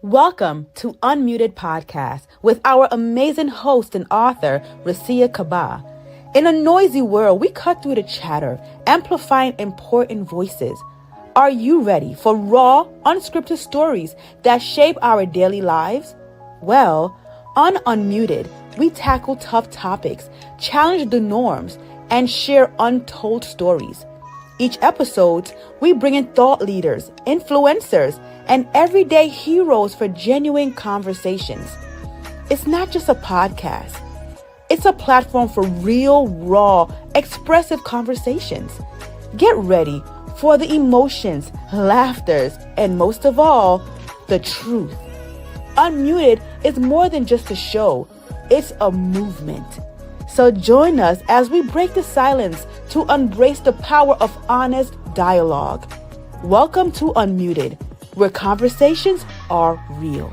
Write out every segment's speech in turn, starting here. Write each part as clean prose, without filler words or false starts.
Welcome to Unmuted Podcast with our amazing host and author, Rasia Kaba. In a noisy world, we cut through the chatter, amplifying important voices. Are you ready for raw, unscripted stories that shape our daily lives? Well, on Unmuted, we tackle tough topics, challenge the norms, and share untold stories. Each episode, we bring in thought leaders, influencers, and everyday heroes for genuine conversations. It's not just a podcast. It's a platform for real, raw, expressive conversations. Get ready for the emotions, laughters, and most of all, the truth. Unmuted is more than just a show. It's a movement. So join us as we break the silence to embrace the power of honest dialogue. Welcome to Unmuted, where conversations are real.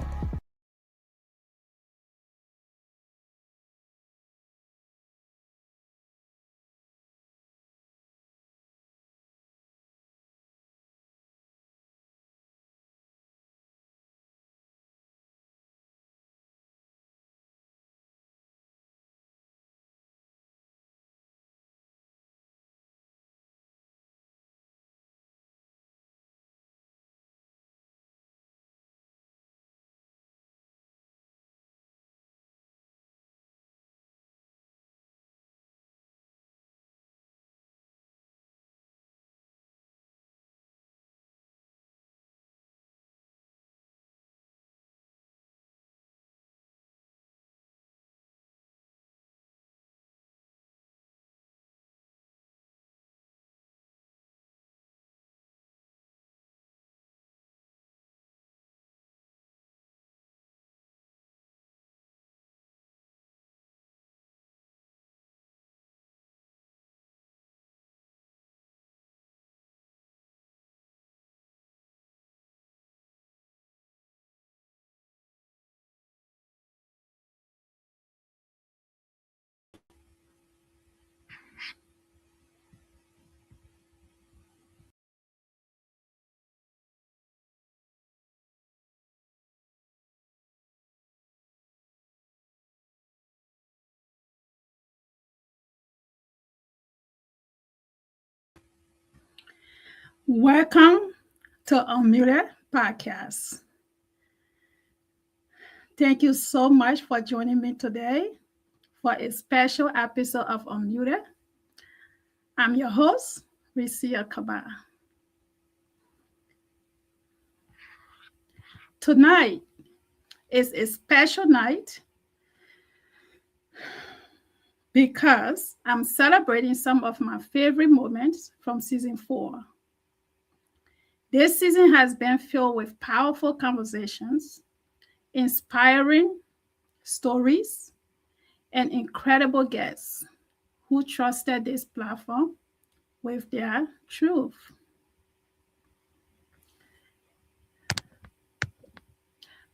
Welcome to Unmuted Podcast. Thank you so much for joining me today for a special episode of Unmuted. I'm your host, Rasia Kaba. Tonight is a special night because I'm celebrating some of my favorite moments from season 4. This season has been filled with powerful conversations, inspiring stories, and incredible guests who trusted this platform with their truth.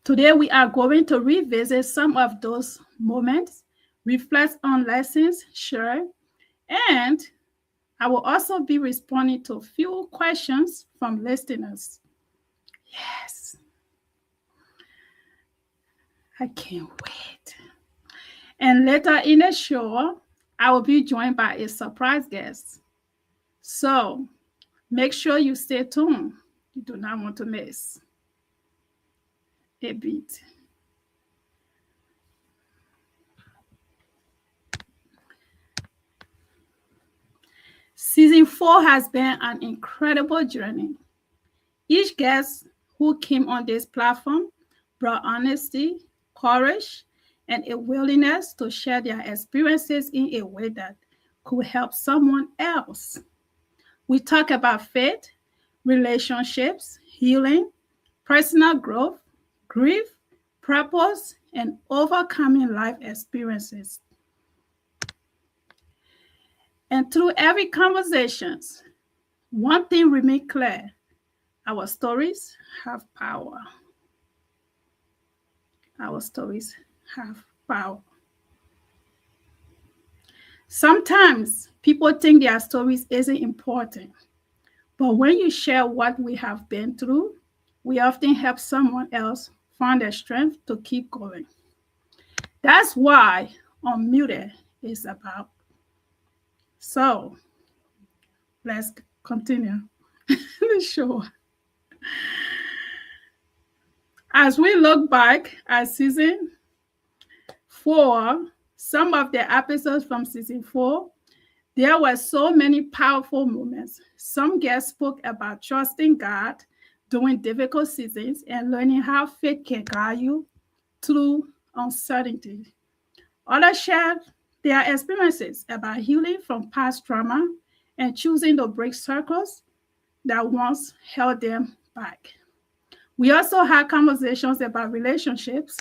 Today, we are going to revisit some of those moments, reflect on lessons shared, and I will also be responding to a few questions from listeners. Yes, I can't wait. And later in the show, I will be joined by a surprise guest. So make sure you stay tuned. You do not want to miss a beat. Season 4 has been an incredible journey. Each guest who came on this platform brought honesty, courage, and a willingness to share their experiences in a way that could help someone else. We talk about faith, relationships, healing, personal growth, grief, purpose, and overcoming life experiences. And through every conversation, one thing remains clear: our stories have power. Our stories have power. Sometimes people think their stories isn't important, but when you share what we have been through, we often help someone else find the strength to keep going. That's why Unmuted is about. So let's continue the show. As we look back at season 4, some of the episodes from season 4, there were so many powerful moments. Some guests spoke about trusting God during difficult seasons and learning how faith can guide you through uncertainty. Others shared their experiences about healing from past trauma and choosing to break circles that once held them back. We also had conversations about relationships,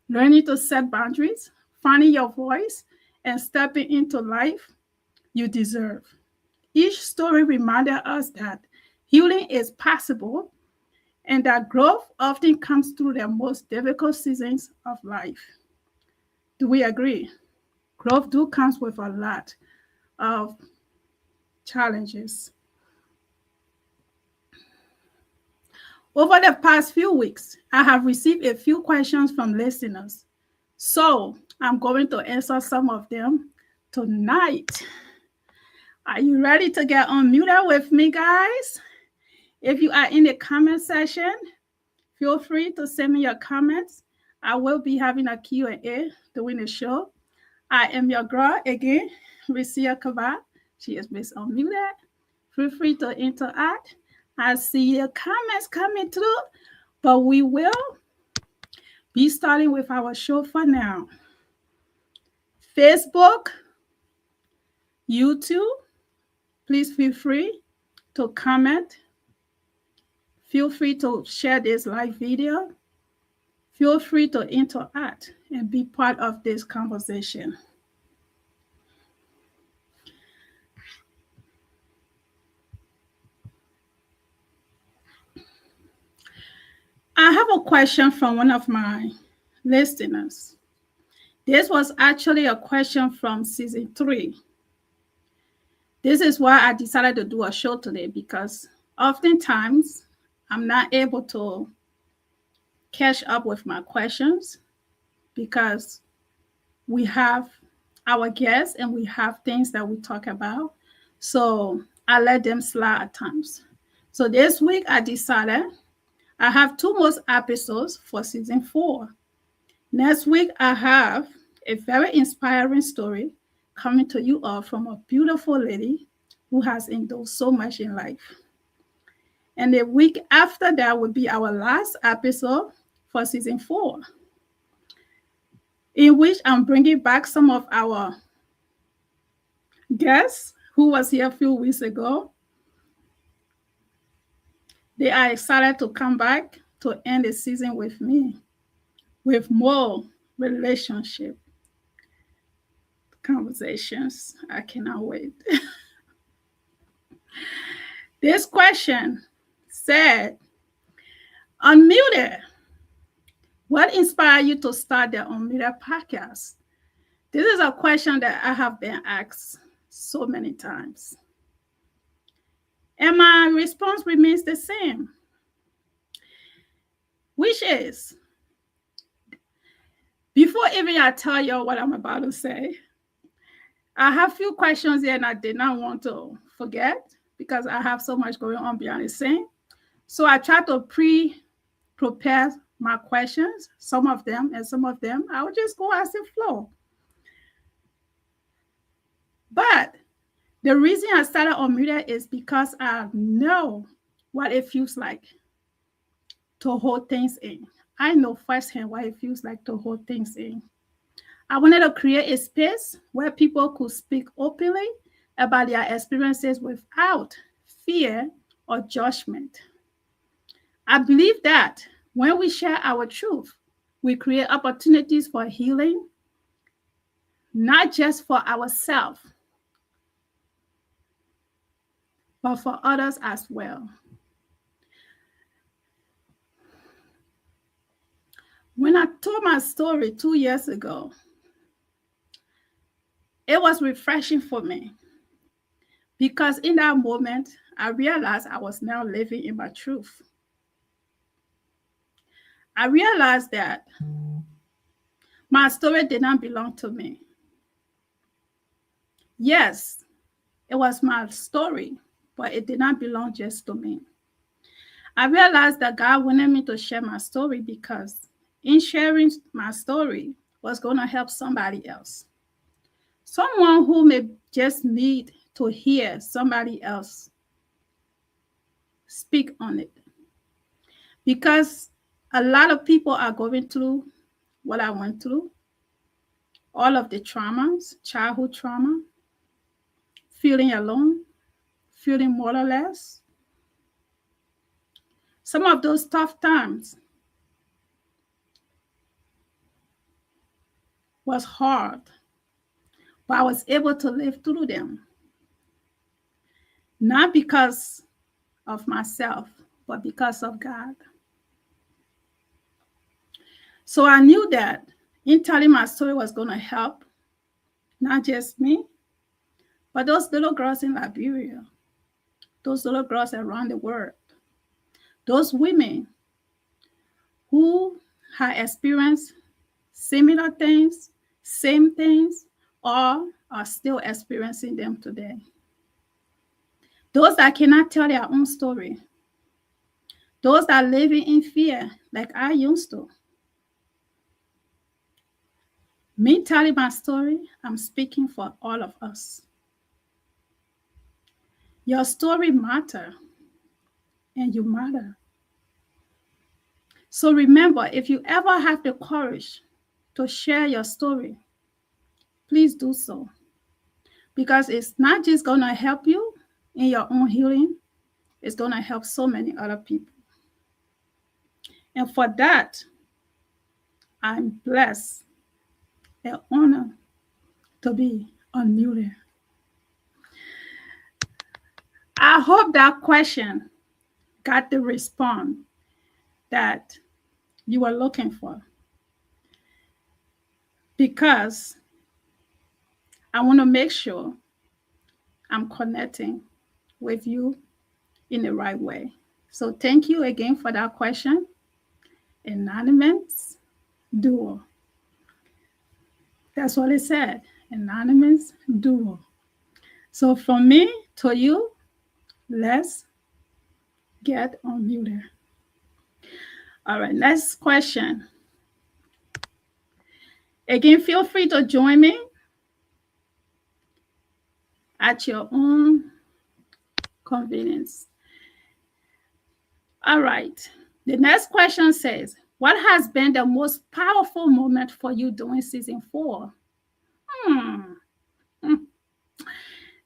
learning to set boundaries, finding your voice, and stepping into life you deserve. Each story reminded us that healing is possible and that growth often comes through the most difficult seasons of life. Do we agree? Growth comes with a lot of challenges. Over the past few weeks, I have received a few questions from listeners. So I'm going to answer some of them tonight. Are you ready to get unmuted with me, guys? If you are in the comment section, feel free to send me your comments. I will be having a Q&A during the show. I am your girl again, Risia Kaba. She is Miss Unmuted. Feel free to interact. I see your comments coming through, but we will be starting with our show for now. Facebook, YouTube, please feel free to comment. Feel free to share this live video. Feel free to interact and be part of this conversation. I have a question from one of my listeners. This was actually a question from season 3. This is why I decided to do a show today, because oftentimes I'm not able to catch up with my questions because we have our guests and we have things that we talk about. So I let them slide at times. So this week I decided I have 2 more episodes for season 4. Next week I have a very inspiring story coming to you all from a beautiful lady who has endured so much in life. And the week after that will be our last episode for season 4, in which I'm bringing back some of our guests who was here a few weeks ago. They are excited to come back to end the season with me with more relationship conversations. I cannot wait. This question said, Unmuted, what inspired you to start the Unmuted podcast? This is a question that I have been asked so many times. And my response remains the same, which is, before even I tell you what I'm about to say, I have a few questions here and I did not want to forget because I have so much going on behind the scene. So I tried to prepare my questions, some of them, and some of them I would just go as it flow. But the reason I started Unmuted is because I know what it feels like to hold things in. I know firsthand what it feels like to hold things in. I wanted to create a space where people could speak openly about their experiences without fear or judgment. I believe that when we share our truth, we create opportunities for healing, not just for ourselves, but for others as well. When I told my story 2 years ago, it was refreshing for me because in that moment, I realized I was now living in my truth. I realized that my story did not belong to me. Yes, it was my story, but it did not belong just to me. I realized that God wanted me to share my story because in sharing my story was going to help somebody else. Someone who may just need to hear somebody else speak on it. Because a lot of people are going through what I went through, all of the traumas, childhood trauma, feeling alone, feeling more or less. Some of those tough times was hard, but I was able to live through them. Not because of myself, but because of God. So I knew that in telling my story was going to help, not just me, but those little girls in Liberia, those little girls around the world, those women who had experienced similar things, same things, or are still experiencing them today. Those that cannot tell their own story, those that are living in fear like I used to. Me telling my story, I'm speaking for all of us. Your story matters, and you matter. So remember, if you ever have the courage to share your story, please do so. Because it's not just going to help you in your own healing, it's going to help so many other people. And for that, I'm blessed and honored to be unmuted. I hope that question got the response that you were looking for. Because I want to make sure I'm connecting with you in the right way. So thank you again for that question. Anonymous duo. That's what it said. Anonymous duo. So from me to you, let's get unmuted. All right, next question. Again, feel free to join me at your own convenience. All right. The next question says, what has been the most powerful moment for you during season 4?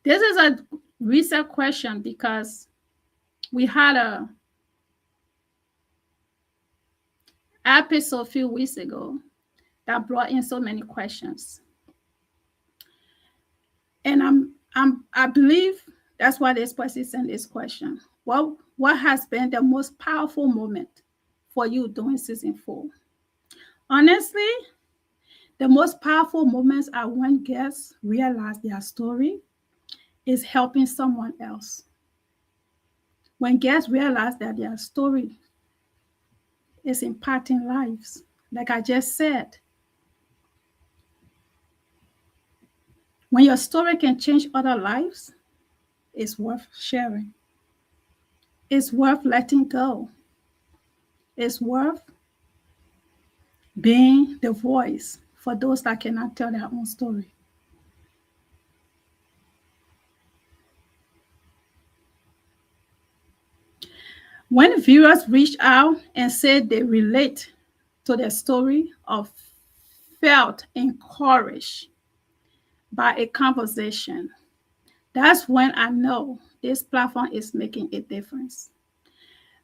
This is a recent question because we had a episode a few weeks ago that brought in so many questions. And I believe that's why this person sent this question. What has been the most powerful moment for you during season 4? Honestly, the most powerful moments are when guests realize their story is helping someone else. When guests realize that their story is impacting lives, like I just said. When your story can change other lives, it's worth sharing. It's worth letting go. It's worth being the voice for those that cannot tell their own story. When viewers reach out and say they relate to the story or felt encouraged by a conversation, that's when I know this platform is making a difference.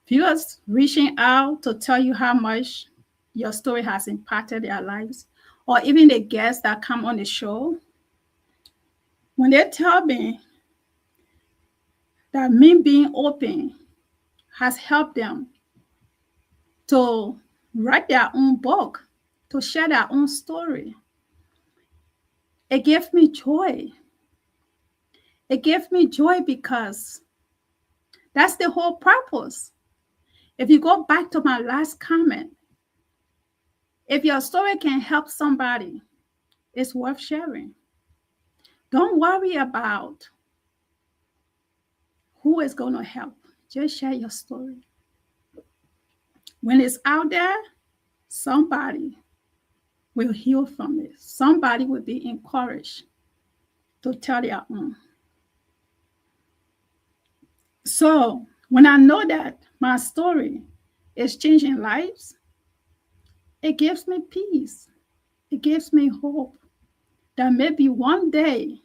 Viewers reaching out to tell you how much your story has impacted their lives, or even the guests that come on the show, when they tell me that me being open has helped them to write their own book, to share their own story, it gives me joy. It gives me joy because that's the whole purpose. If you go back to my last comment, If your story can help somebody, it's worth sharing. Don't worry about who is going to help. Just share your story. When it's out there, somebody will heal from it. Somebody will be encouraged to tell their own. So when I know that my story is changing lives, it gives me peace. It gives me hope that maybe one day,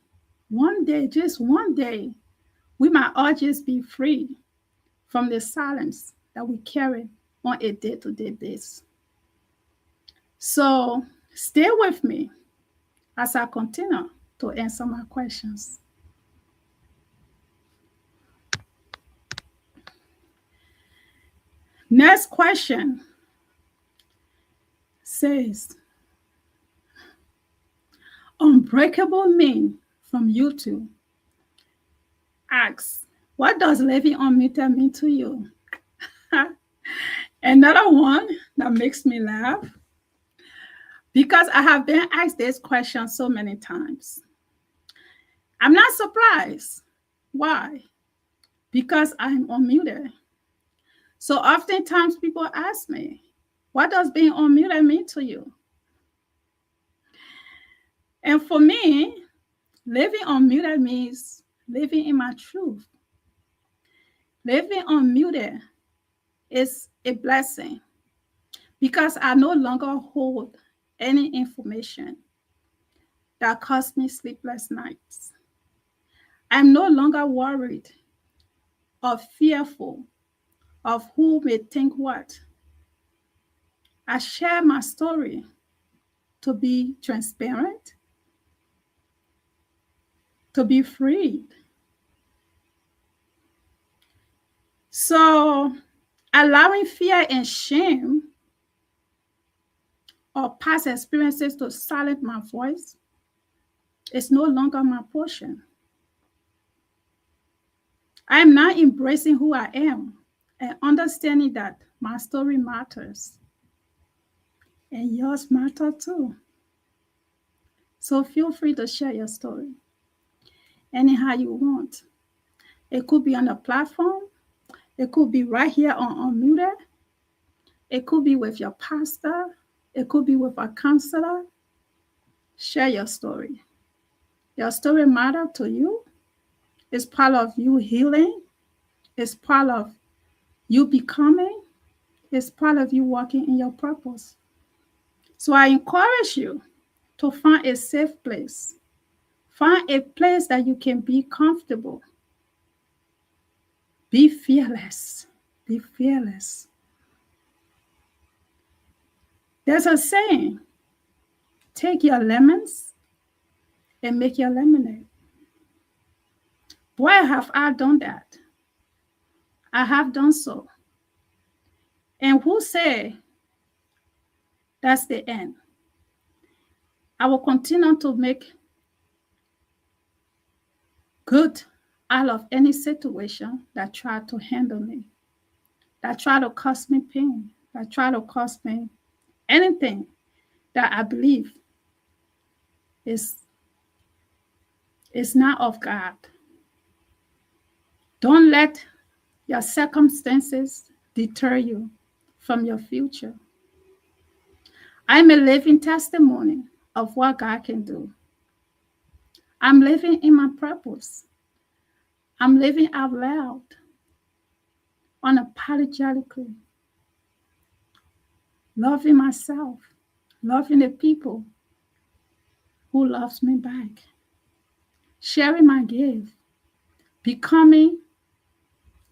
just one day, we might all just be free from the silence that we carry on a day-to-day basis. So stay with me as I continue to answer my questions. Next question says, Unbreakable Mean from YouTube asks, what does living unmuted mean to you? Another one that makes me laugh, because I have been asked this question so many times. I'm not surprised. Why? Because I'm unmuted. So oftentimes people ask me, what does being unmuted mean to you? And for me, living unmuted means living in my truth. Living unmuted is a blessing because I no longer hold any information that caused me sleepless nights. I'm no longer worried or fearful of who may think what. I share my story to be transparent, to be freed. So allowing fear and shame or past experiences to silence my voice is no longer my portion. I am now embracing who I am and understanding that my story matters and yours matter too. So feel free to share your story anyhow you want. It could be on a platform. It could be right here on Unmuted. It could be with your pastor. It could be with a counselor. Share your story. Your story matters to you. It's part of you healing. It's part of you becoming. It's part of you walking in your purpose. So I encourage you to find a safe place. Find a place that you can be comfortable. Be fearless. Be fearless. There's a saying, take your lemons and make your lemonade. Boy, have I done that. I have done so. And who say that's the end? I will continue to make good out of any situation that try to handle me, that try to cause me pain, that try to cause me anything that I believe is not of God. Don't let your circumstances deter you from your future. I'm a living testimony of what God can do. I'm living in my purpose. I'm living out loud, unapologetically, loving myself, loving the people who loves me back, sharing my gift, becoming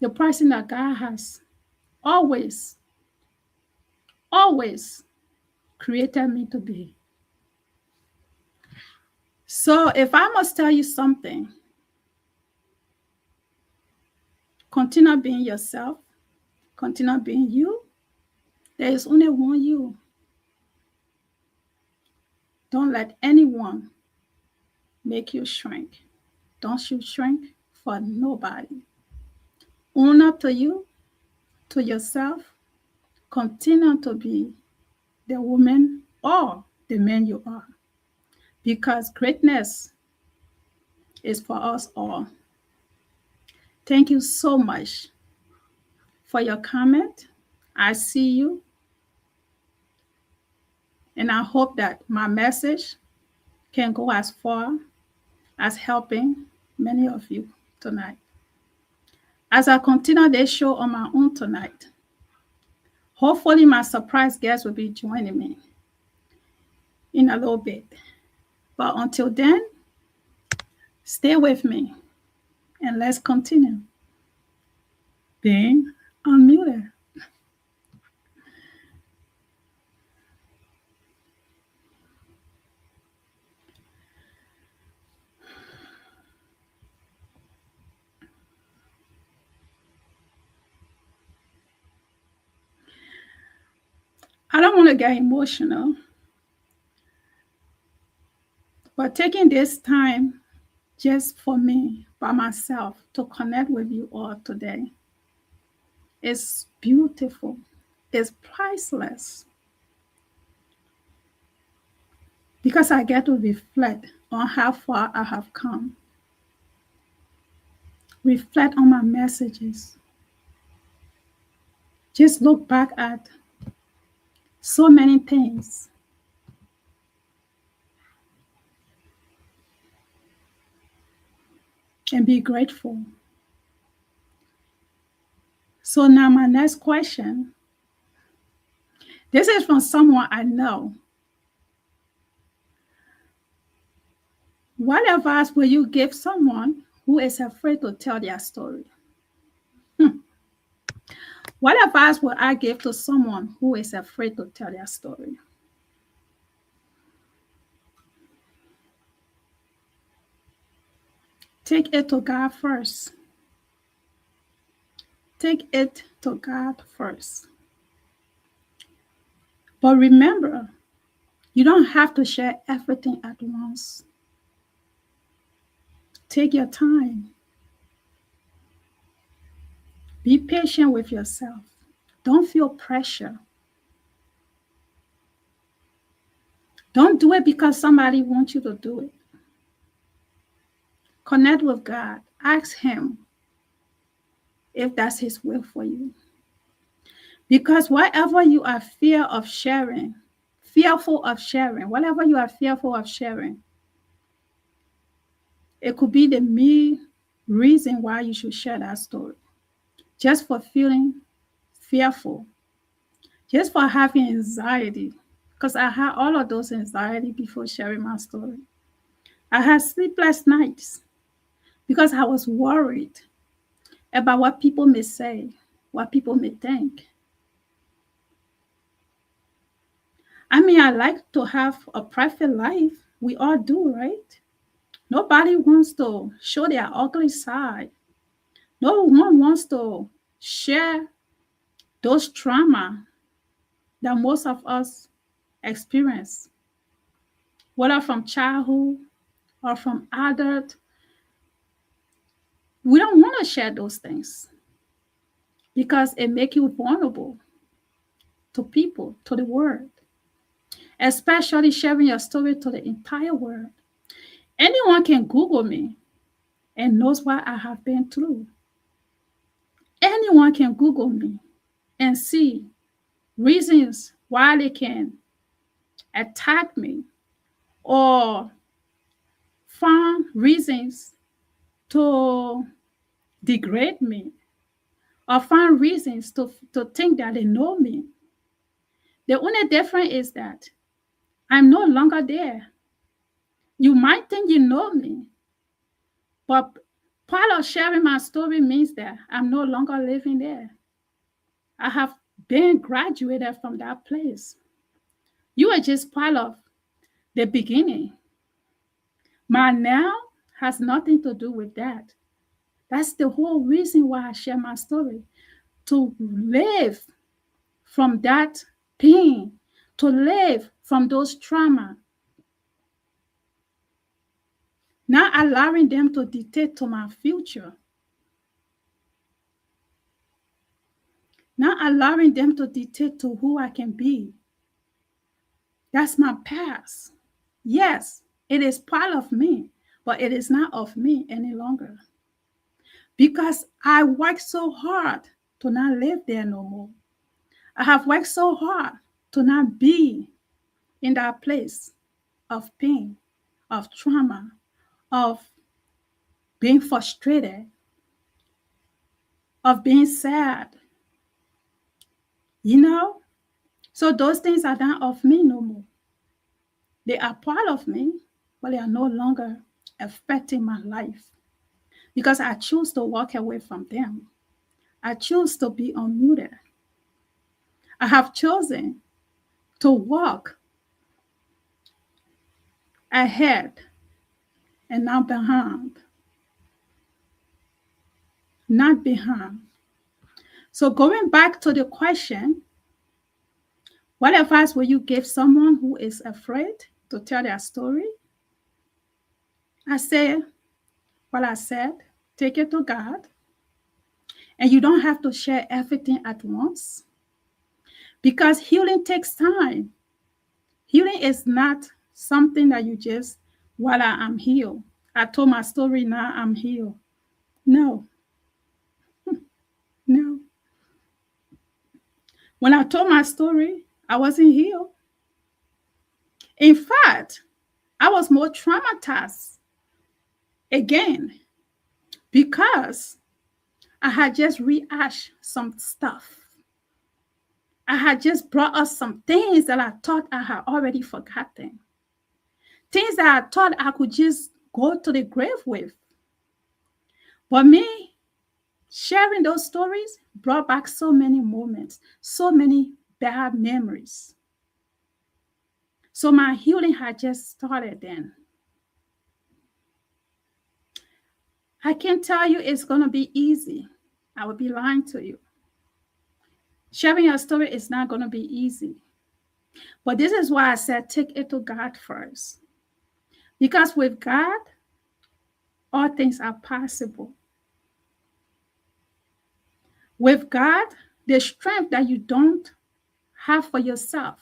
the person that God has always created me to be. So if I must tell you something, continue being yourself, continue being you. There is only one you. Don't let anyone make you shrink. Don't you shrink for nobody. Own up to you, to yourself. Continue to be the woman or the man you are, because greatness is for us all. Thank you so much for your comment. I see you, and I hope that my message can go as far as helping many of you tonight. As I continue this show on my own tonight, hopefully my surprise guest will be joining me in a little bit. But until then, stay with me and let's continue being unmuted. I don't want to get emotional, but taking this time just for me, by myself, to connect with you all today is beautiful. It's priceless. Because I get to reflect on how far I have come. Reflect on my messages. Just look back at so many things. And be grateful. So now my next question. This is from someone I know. What advice will you give someone who is afraid to tell their story? What advice will I give to someone who is afraid to tell their story? Take it to God first. Take it to God first. But remember, you don't have to share everything at once. Take your time. Be patient with yourself. Don't feel pressure. Don't do it because somebody wants you to do it. Connect with God. Ask Him if that's His will for you. Because whatever you are fearful of sharing, whatever you are fearful of sharing, it could be the main reason why you should share that story. Just for feeling fearful, just for having anxiety, because I had all of those anxiety before sharing my story. I had sleepless nights because I was worried about what people may say, what people may think. I mean, I like to have a private life. We all do, right? Nobody wants to show their ugly side. No one wants to share those trauma that most of us experience, whether from childhood or from adult. We don't want to share those things because it makes you vulnerable to people, to the world, especially sharing your story to the entire world. Anyone can Google me and knows what I have been through. Anyone can Google me and see reasons why they can attack me or find reasons to degrade me or find reasons to think that they know me. The only difference is that I'm no longer there. You might think you know me, but part of sharing my story means that I'm no longer living there. I have been graduated from that place. You are just part of the beginning. My now has nothing to do with that. That's the whole reason why I share my story. To live from that pain, to live from those trauma. Not allowing them to dictate to my future. Not allowing them to dictate to who I can be. That's my past. Yes, it is part of me, but it is not of me any longer. Because I worked so hard to not live there no more. I have worked so hard to not be in that place of pain, of trauma, of being frustrated, of being sad, you know? So those things are not of me no more. They are part of me, but they are no longer affecting my life because I choose to walk away from them. I choose to be unmuted. I have chosen to walk ahead and not behind. Not behind. So going back to the question, what advice will you give someone who is afraid to tell their story? I say what I said, take it to God. And you don't have to share everything at once because healing takes time. Healing is not something that you just, voila, I'm healed. I told my story, now I'm healed. No, no. When I told my story, I wasn't healed. In fact, I was more traumatized again because I had just rehashed some stuff. I had just brought up some things that I thought I had already forgotten. Things that I thought I could just go to the grave with. But me sharing those stories brought back so many moments, so many bad memories. So my healing had just started then. I can't tell you it's going to be easy. I would be lying to you. Sharing your story is not going to be easy. But this is why I said take it to God first. Because with God, all things are possible. With God, the strength that you don't have for yourself,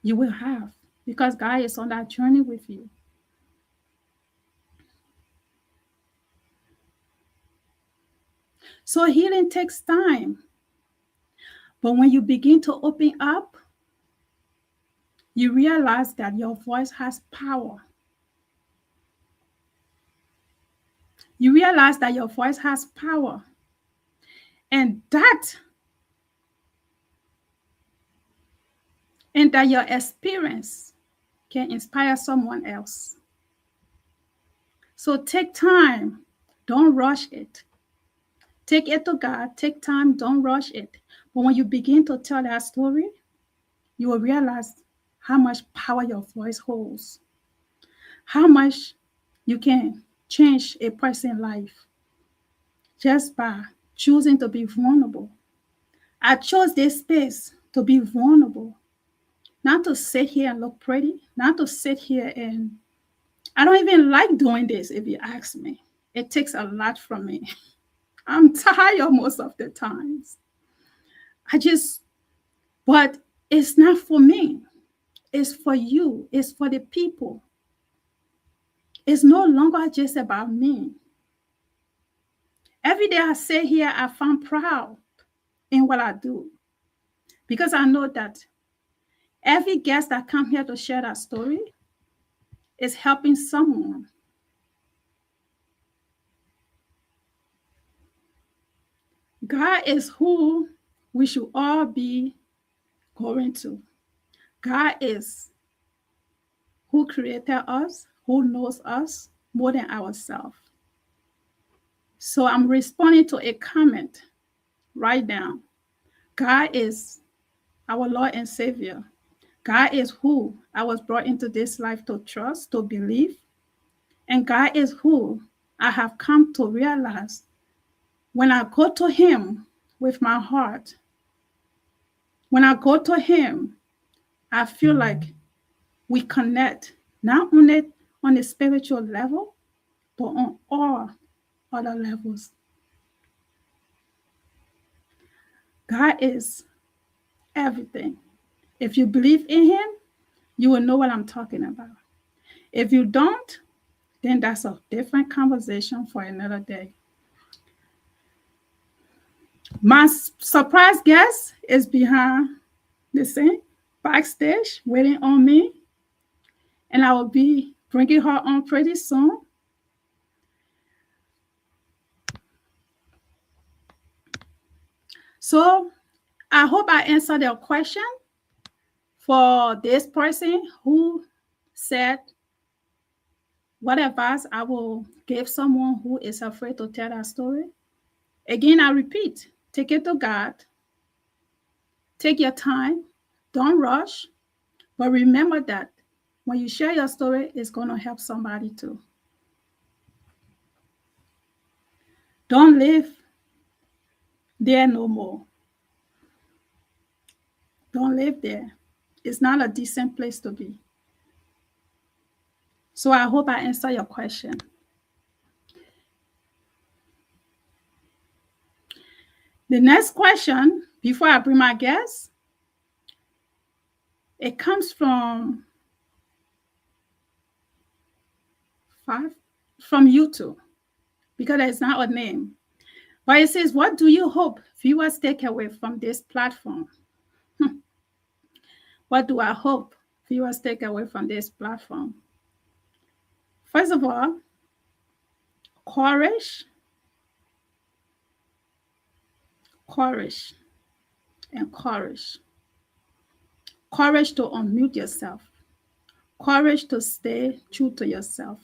you will have because God is on that journey with you. So healing takes time. But when you begin to open up, you realize that your voice has power. You realize that your voice has power. And that your experience can inspire someone else. So take time. Don't rush it. Take it to God. Take time. Don't rush it. But when you begin to tell that story, you will realize how much power your voice holds, how much you can change a person's life just by choosing to be vulnerable. I chose this space to be vulnerable, not to sit here and look pretty, not to sit here and I don't even like doing this if you ask me. It takes a lot from me. I'm tired most of the times. But it's not for me. It's for you. It's for the people. It's no longer just about me. Every day I sit here, I find proud in what I do because I know that every guest that comes here to share that story is helping someone. God is who we should all be going to. God is who created us, who knows us more than ourselves. So I'm responding to a comment right now. God is our Lord and Savior. God is who I was brought into this life to trust, to believe. And God is who I have come to realize when I go to Him with my heart, when I go to Him, I feel like we connect, not only on a spiritual level, but on all other levels. God is everything. If you believe in him, you will know what I'm talking about. If you don't, then that's a different conversation for another day. My surprise guest is behind the scene, backstage, waiting on me. And I will be bringing her on pretty soon. So I hope I answered your question for this person who said, what advice I will give someone who is afraid to tell that story? Again, I repeat, take it to God. Take your time. Don't rush. But remember that when you share your story, it's going to help somebody too. Don't live there no more. Don't live there. It's not a decent place to be. So I hope I answer your question. The next question, before I bring my guest, it comes from YouTube, because it's not a name. But it says, what do you hope viewers take away from this platform? What do I hope viewers take away from this platform? First of all, courage, and courage. Courage to unmute yourself. Courage to stay true to yourself.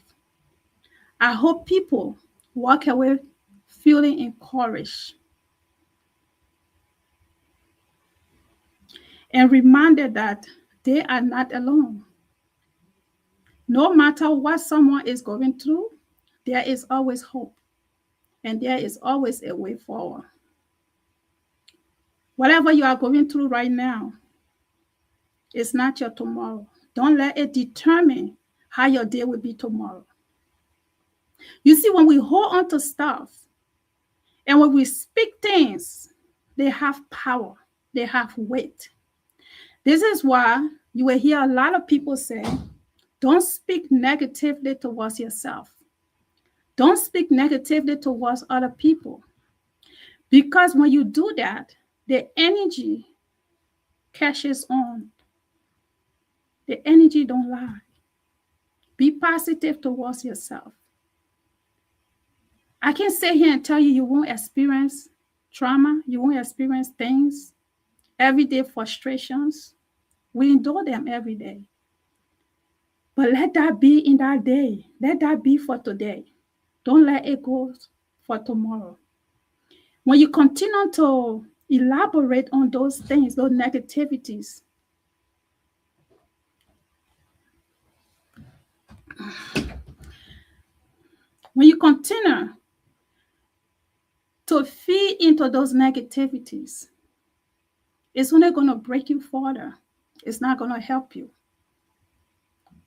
I hope people walk away feeling encouraged and reminded that they are not alone. No matter what someone is going through, there is always hope, and there is always a way forward. Whatever you are going through right now, it's not your tomorrow. Don't let it determine how your day will be tomorrow. You see, when we hold on to stuff and when we speak things, they have power, they have weight. This is why you will hear a lot of people say, don't speak negatively towards yourself. Don't speak negatively towards other people. Because when you do that, the energy catches on. The energy don't lie. Be positive towards yourself. I can sit here and tell you you won't experience trauma. You won't experience things, everyday frustrations. We endure them every day. But let that be in that day. Let that be for today. Don't let it go for tomorrow. When you continue to elaborate on those things, those negativities, when you continue to feed into those negativities, it's only going to break you further. It's not going to help you.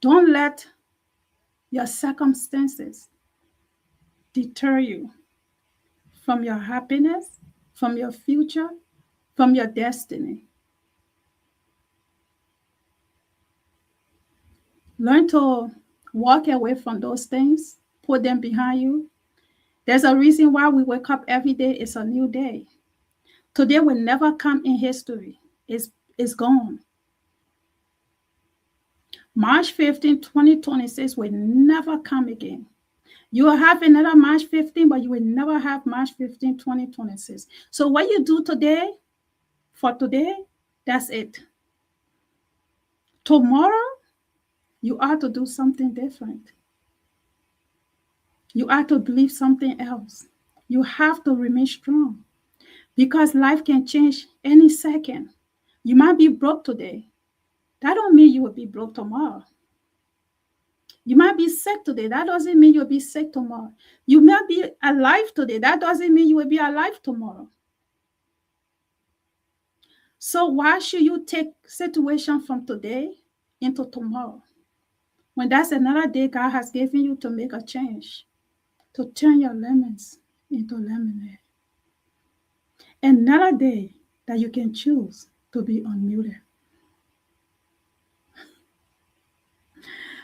Don't let your circumstances deter you from your happiness, from your future, from your destiny. Learn to walk away from those things, put them behind you. There's a reason why we wake up every day. It's a new day. Today will never come in history. It's gone. March 15, 2026 will never come again. You will have another March 15, but you will never have March 15, 2026. So what you do today, for today, that's it. Tomorrow, you are to do something different. You are to believe something else. You have to remain strong because life can change any second. You might be broke today. That don't mean you will be broke tomorrow. You might be sick today. That doesn't mean you'll be sick tomorrow. You might be alive today. That doesn't mean you will be alive tomorrow. So why should you take situation from today into tomorrow? When that's another day God has given you to make a change, to turn your lemons into lemonade. Another day that you can choose to be unmuted.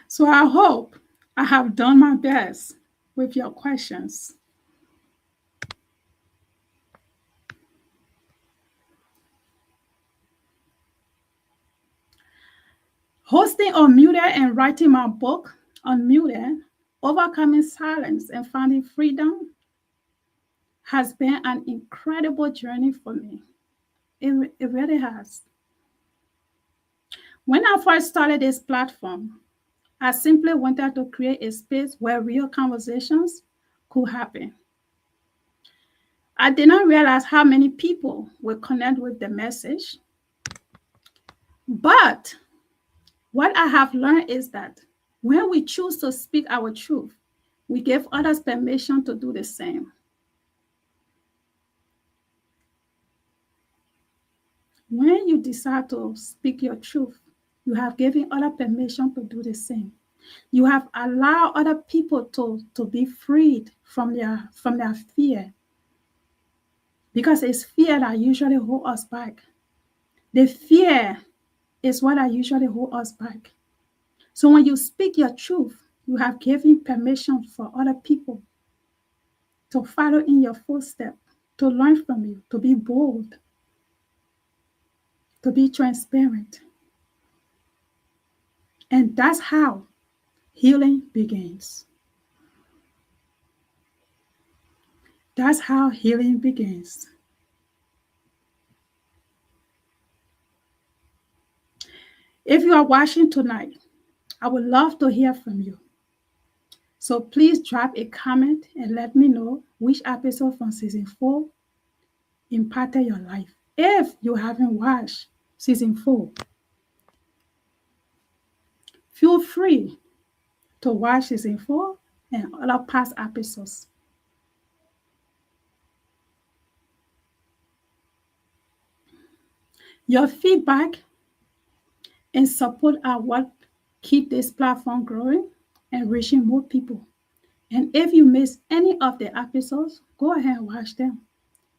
So I hope I have done my best with your questions. Hosting Unmuted and writing my book, Unmuted, Overcoming Silence and Finding Freedom, has been an incredible journey for me. It really has. When I first started this platform, I simply wanted to create a space where real conversations could happen. I did not realize how many people would connect with the message. But what I have learned is that when we choose to speak our truth, we give others permission to do the same. When you decide to speak your truth, you have given other permission to do the same. You have allowed other people to be freed from their fear. Because it's fear that usually holds us back. The fear is what usually holds us back. So when you speak your truth, you have given permission for other people to follow in your footsteps, to learn from you, to be bold, to be transparent. And that's how healing begins. That's how healing begins. If you are watching tonight, I would love to hear from you. So please drop a comment and let me know which episode from season 4 impacted your life. If you haven't watched season 4, feel free to watch season 4 and other past episodes. Your feedback and support are what keep this platform growing and reaching more people. And if you miss any of the episodes, go ahead and watch them.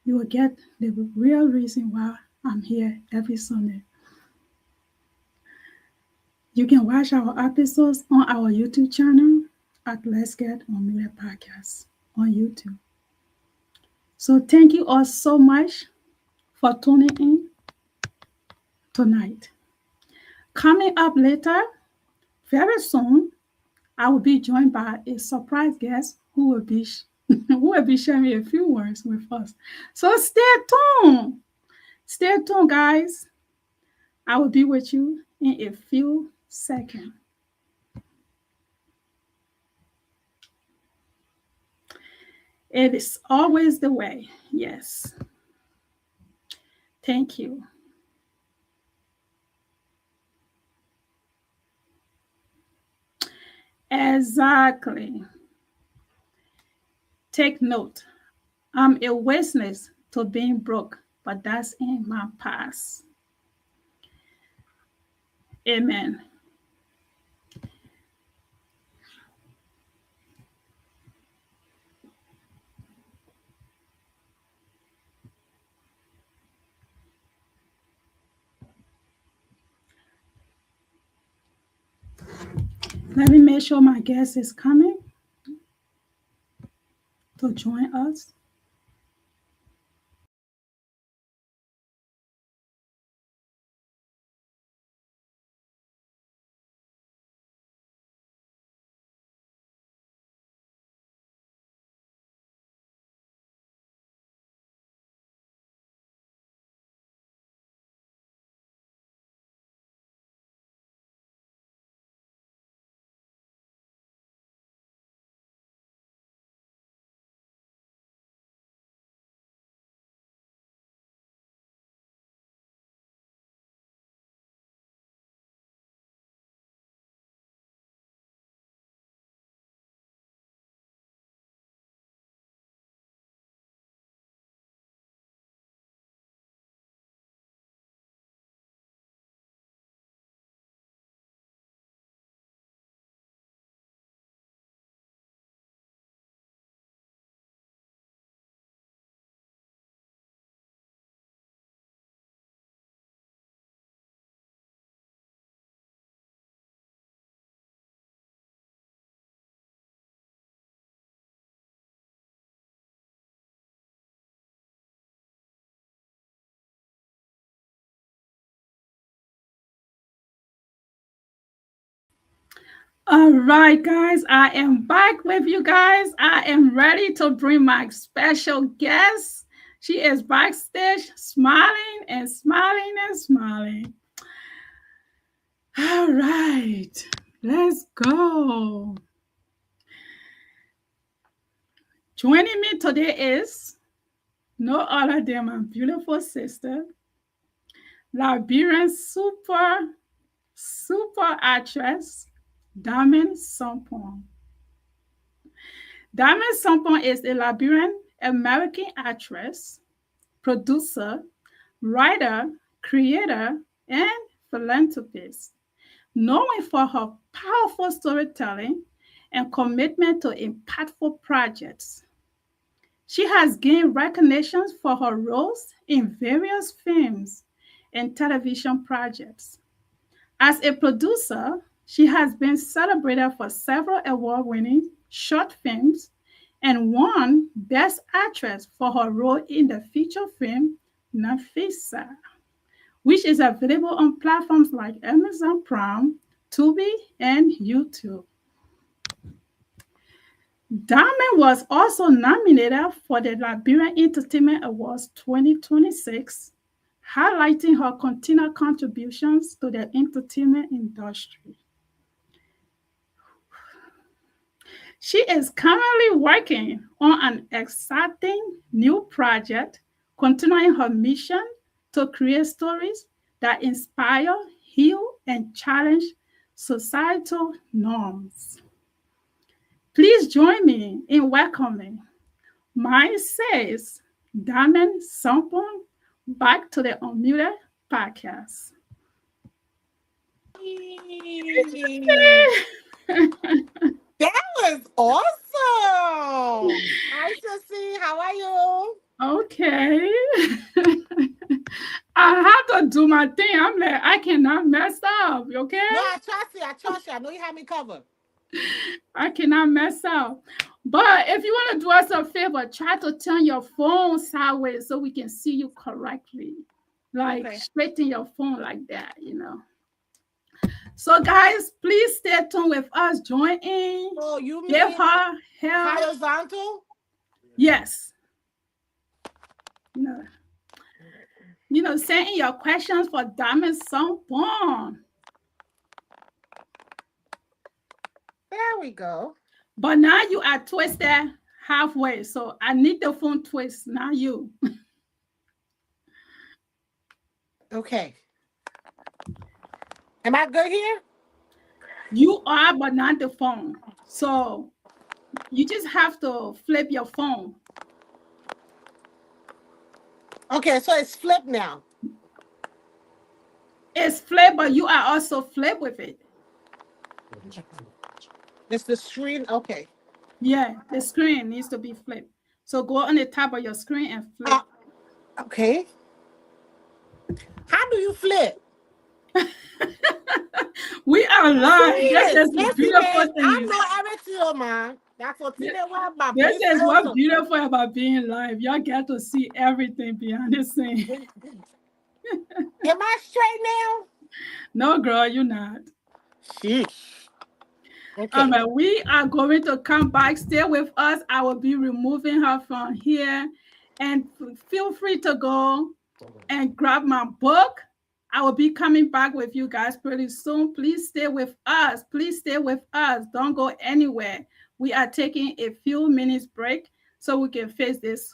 You will get the real reason why I'm here every Sunday. You can watch our episodes on our YouTube channel at Let's Get Unmuted Podcast on YouTube. So thank you all so much for tuning in tonight. Coming up later, very soon, I will be joined by a surprise guest who will be sharing a few words with us. So stay tuned. Stay tuned, guys. I will be with you in a few seconds. It is always the way. Yes. Thank you. Exactly. Take note. I'm a witness to being broke, but that's in my past. Amen. Let me make sure my guest is coming to join us. All right, guys, I am back with you guys. I am ready to bring my special guest. She is backstage smiling and smiling and smiling. All right, let's go. Joining me today is no other than my beautiful sister, Liberian super actress, Diamond Sonpon. Diamond Sonpon is a Liberian American actress, producer, writer, creator, and philanthropist, known for her powerful storytelling and commitment to impactful projects. She has gained recognition for her roles in various films and television projects. As a producer, she has been celebrated for several award-winning short films and won Best Actress for her role in the feature film Nafisa, which is available on platforms like Amazon Prime, Tubi, and YouTube. Diamond was also nominated for the Liberian Entertainment Awards 2026, highlighting her continued contributions to the entertainment industry. She is currently working on an exciting new project, continuing her mission to create stories that inspire, heal, and challenge societal norms. Please join me in welcoming my sis, Diamond Sonpon, back to the Unmuted podcast. That was awesome. Hi, Sissy. How are you? Okay. I have to do my thing. I'm like, I cannot mess up, okay? No, I trust you. I trust you. I know you have me covered. I cannot mess up. But if you want to do us a favor, try to turn your phone sideways so we can see you correctly. Like Okay. straighten your phone like that, you know. So guys, please stay tuned with us. Join in. So you Give mean her help. horizontal? Yes. Send in your questions for Diamond Sonpon. There we go. But now you are twisted halfway. So I need the phone twist, not you. Okay. Am I good here? You are, but not the phone. So you just have to flip your phone. Okay, so it's flipped now. It's flip, but you are also flip with it. It's the screen. Okay. Yeah, the screen needs to be flipped. So go on the top of your screen and flip. Okay. How do you flip? We are live. This is the beautiful thing. I know everything, man. That's what you know about. This is what's beautiful about being live. Y'all get to see everything behind the scene. Am I straight now? No, girl, you're not. Sheesh. Okay. We are going to come back. Stay with us. I will be removing her from here. And feel free to go and grab my book. I will be coming back with you guys pretty soon. Please stay with us. Please stay with us. Don't go anywhere. We are taking a few minutes break so we can face this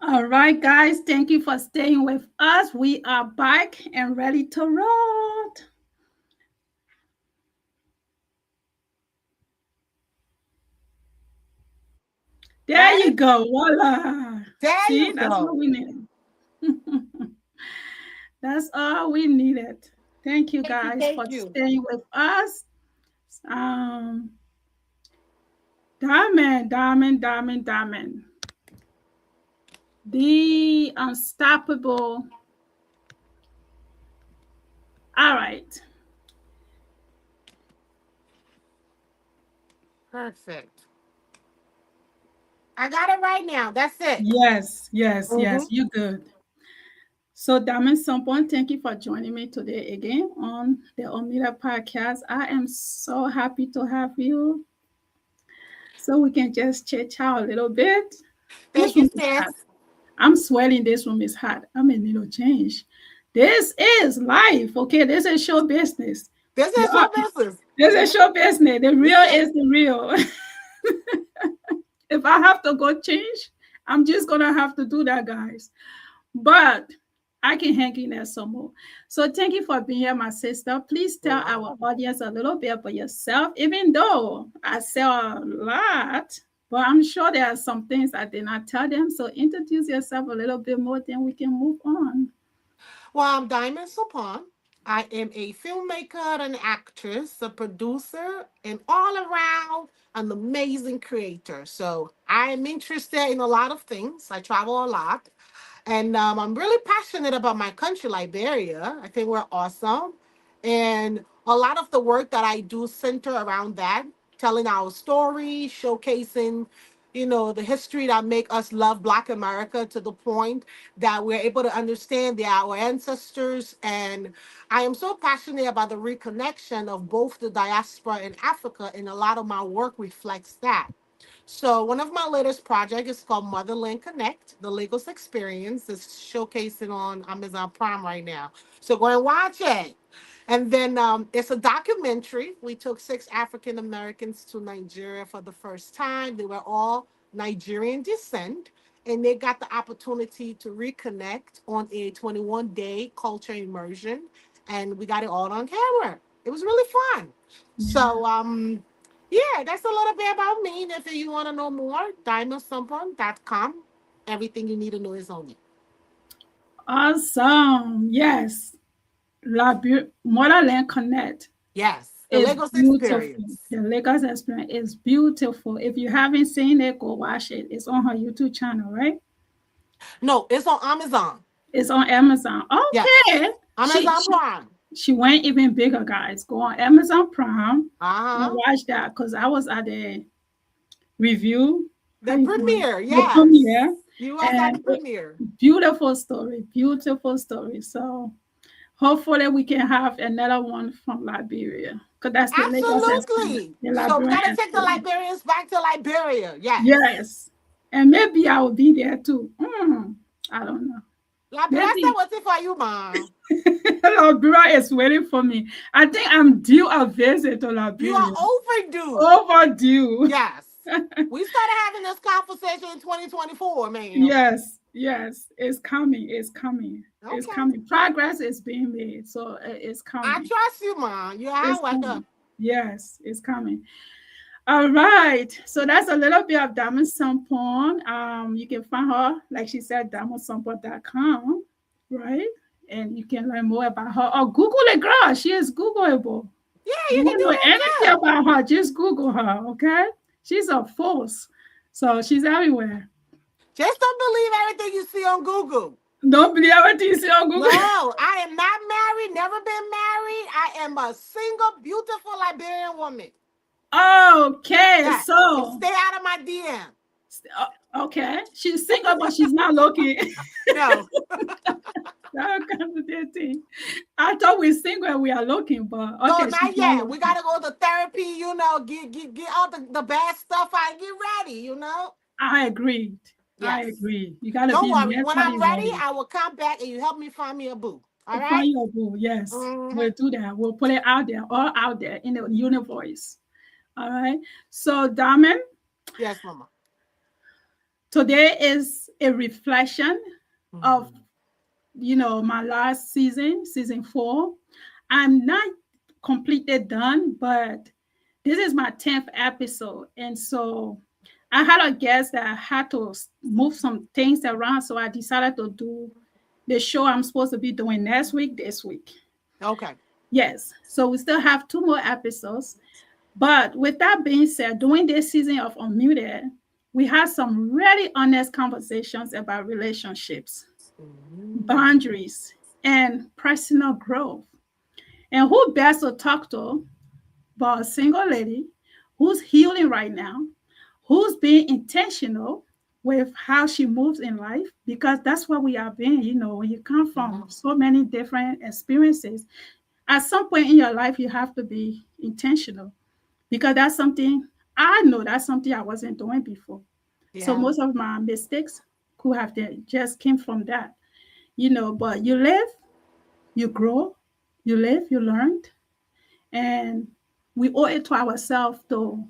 All right, guys, thank you for staying with us. We are back and ready to roll. There you go. Voila. There See, you that's go. what we needed. That's all we needed. Thank you, guys, for Thank you. staying with us. Um, Diamond. The unstoppable. All right. Perfect. I got it right now. That's it. Yes, Mm-hmm. you good. So, Diamond Sonpon, thank you for joining me today again on the Omida podcast. I am so happy to have you. So we can just chit chat a little bit. This Thank you, room is sis. hot. I'm sweating. This room is hot. I'm in need of change. This is life, okay? This is show business. This The is your business. This is show business. The real Yeah. is the real. If I have to go change, I'm just gonna have to do that, guys. But I can hang in there some more. So thank you for being here, my sister. Please tell our audience a little bit about yourself, even though I sell a lot, but I'm sure there are some things I did not tell them. So introduce yourself a little bit more, then we can move on. Well, I'm Diamond Sonpon. I am a filmmaker, an actress, a producer, and all around an amazing creator. So I am interested in a lot of things. I travel a lot. And I'm really passionate about my country, Liberia. I think we're awesome. And a lot of the work that I do center around that, telling our story, showcasing, the history that make us love Black America to the point that we're able to understand our ancestors. And I am so passionate about the reconnection of both the diaspora and Africa, and a lot of my work reflects that. So one of my latest projects is called Motherland Connect, the Lagos Experience. It's showcasing on Amazon Prime right now. So go and watch it. And then it's a documentary. We took 6 African Americans to Nigeria for the first time. They were all Nigerian descent. And they got the opportunity to reconnect on a 21-day culture immersion. And we got it all on camera. It was really fun. So yeah, that's a little bit about me. And if you want to know more, diamondsonpon.com. Everything you need to know is on it. Awesome. Yes. Motherland Connect Yes, the is Lagos beautiful. experience. The Lagos Experience is beautiful. If you haven't seen it, go watch it. It's on her YouTube channel, right? No, it's on Amazon. It's on Amazon. Yes, Okay. Amazon Prime. She went even bigger, guys. Go on Amazon Prime and Uh-huh. watch that because I was at the review. The premiere, The yes. premiere. You was at the premiere. Beautiful story. Beautiful story. So hopefully we can have another one from Liberia. Because that's the Lagos experience. Absolutely. The So we Liberian got to take the experience. Liberians back to Liberia. Yes. Yes. And maybe I will be there too. I don't know. Liberia, Maybe what's it for you, Mom? Liberia is waiting for me. I think I'm due a visit to You Liberia. are overdue. Overdue. Yes. We started having this conversation in 2024, man. Yes. It's coming. It's coming. Okay. It's coming. Progress is being made. So it's coming. I trust you, Mom. You're hard worker. Yes, it's coming. All right. So that's a little bit of Diamond Sonpon. You can find her, like she said, diamondsonpon.com, right? And you can learn more about her. Or Google it, girl. She is Googleable. Yeah, you can do know anything that. about her, just Google her, okay? She's a force. So she's everywhere. Just don't believe everything you see on Google. Don't believe everything you see on Google. No, I am not married, never been married. I am a single, beautiful Liberian woman. Okay, Yes. so Stay out of my DM. Okay, she's single, but she's not looking. No. I thought we're single and we are looking, but okay. No, not yet. We gotta go to therapy, get all the bad stuff out, get ready, I agreed. Yes. I agree. You gotta Don't be worry. When I'm ready, ready. I will come back and you help me find me a boo. All right? Find your boo, yes. We'll do that. We'll put it out there, all out there in the universe. All right. So, Diamond. Yes, Mama. Today is a reflection of, Mhm. my last season 4. I'm not completely done, but this is my 10th episode. And so I had a guest that I had to move some things around. So I decided to do the show I'm supposed to be doing next week, this week. Okay. Yes. So we still have 2 more episodes. But with that being said, during this season of Unmuted, we had some really honest conversations about relationships, Mhm. boundaries, and personal growth. And who best to talk to but a single lady who's healing right now, who's being intentional with how she moves in life, because that's what we are being. When you come from Yeah. so many different experiences, at some point in your life, you have to be intentional, because that's something I know that's something I wasn't doing before. So Yeah. most of my mistakes could have just came from that, but you live, you grow, you live, you learned, and we owe it to ourselves to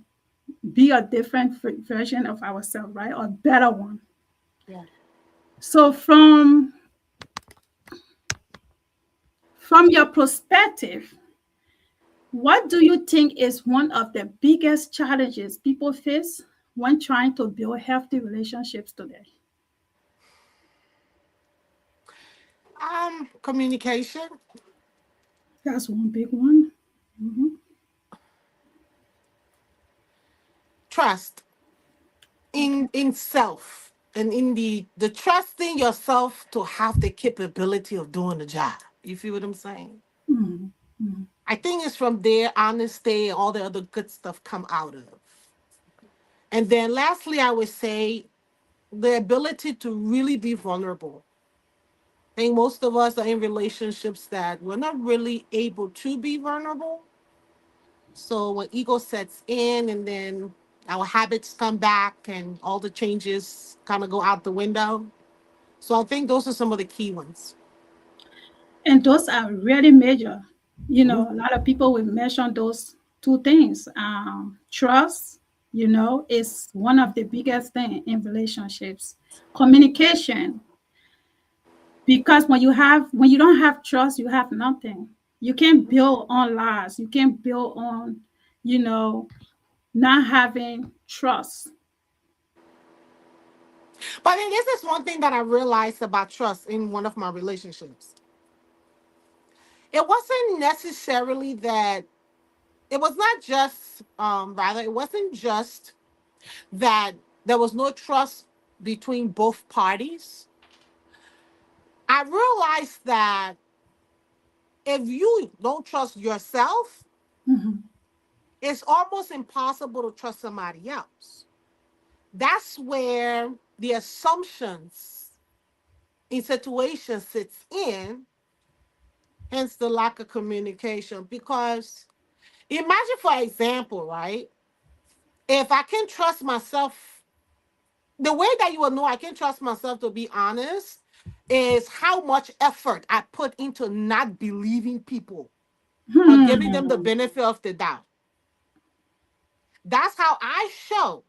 be a different version of ourselves, right? A better one. Yeah. So from your perspective, what do you think is one of the biggest challenges people face when trying to build healthy relationships today? Communication, That's one big one. Mhm. trust Okay. in self, and in the trusting yourself to have the capability of doing the job. You feel what I'm saying? Mhm. Mhm. I think it's from there, honesty, all the other good stuff come out of. And then lastly, I would say the ability to really be vulnerable. I think most of us are in relationships that we're not really able to be vulnerable. So when ego sets in, and then our habits come back and all the changes kind of go out the window. So I think those are some of the key ones. And those are really major. Mhm. A lot of people will mention those two things. Trust, is one of the biggest things in relationships. Communication, because when you don't have trust, you have nothing. You can't build on lies. You can't build on, you know, not having trust. But then this is one thing that I realized about trust in one of my relationships. It wasn't necessarily that, it was not just, rather, it wasn't just that there was no trust between both parties. I realized that if you don't trust yourself, Mhm. it's almost impossible to trust somebody else. That's where the assumptions in situations sits in, hence the lack of communication. Because imagine, for example, right? If I can trust myself, the way that you will know I can trust myself to be honest is how much effort I put into not believing people or giving them the Hmm. benefit of the doubt. That's how I show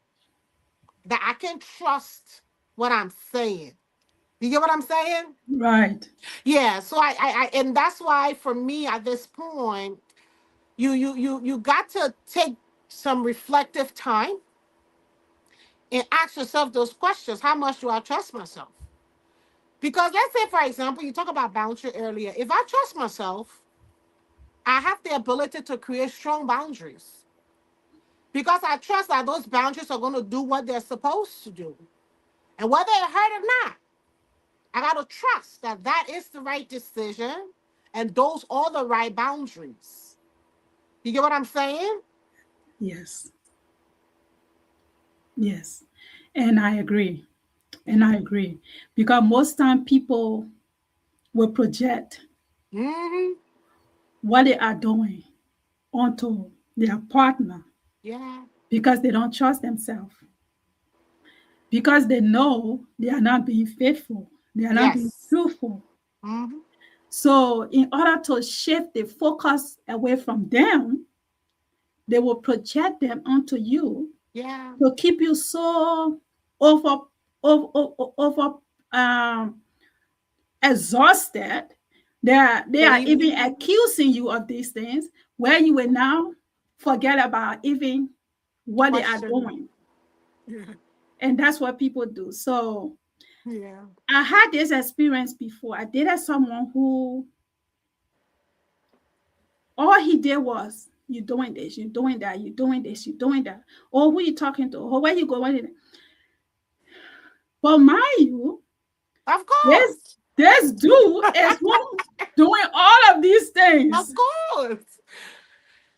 that I can trust what I'm saying. You get what I'm saying? Right. Yeah. So and that's why for me at this point, you got to take some reflective time and ask yourself those questions. How much do I trust myself? Because let's say, for example, you talk about boundary earlier. If I trust myself, I have the ability to create strong boundaries because I trust that those boundaries are going to do what they're supposed to do. And whether it hurt or not, I got to trust that that is the right decision and those are the right boundaries. You get what I'm saying? Yes. Yes. And I agree. And Yeah. I agree. Because most time people will project Hmm. what they are doing onto their partner Yeah. because they don't trust themselves, because they know they are not being faithful, they are not being Yes. truthful. Hmm. So, in order to shift the focus away from them, they will project them onto you Yeah. to keep you so over over um, exhausted, they To are even even accusing you of these things, where you will now forget about even what they are question. doing. And that's what people do. So Yeah. I had this experience before. I dated someone who all he did was, you doing this, you doing that, you doing this, you doing that. Or who you talking to? Or where you going? But mind you, Of this course. this dude is one doing all of these Of things course.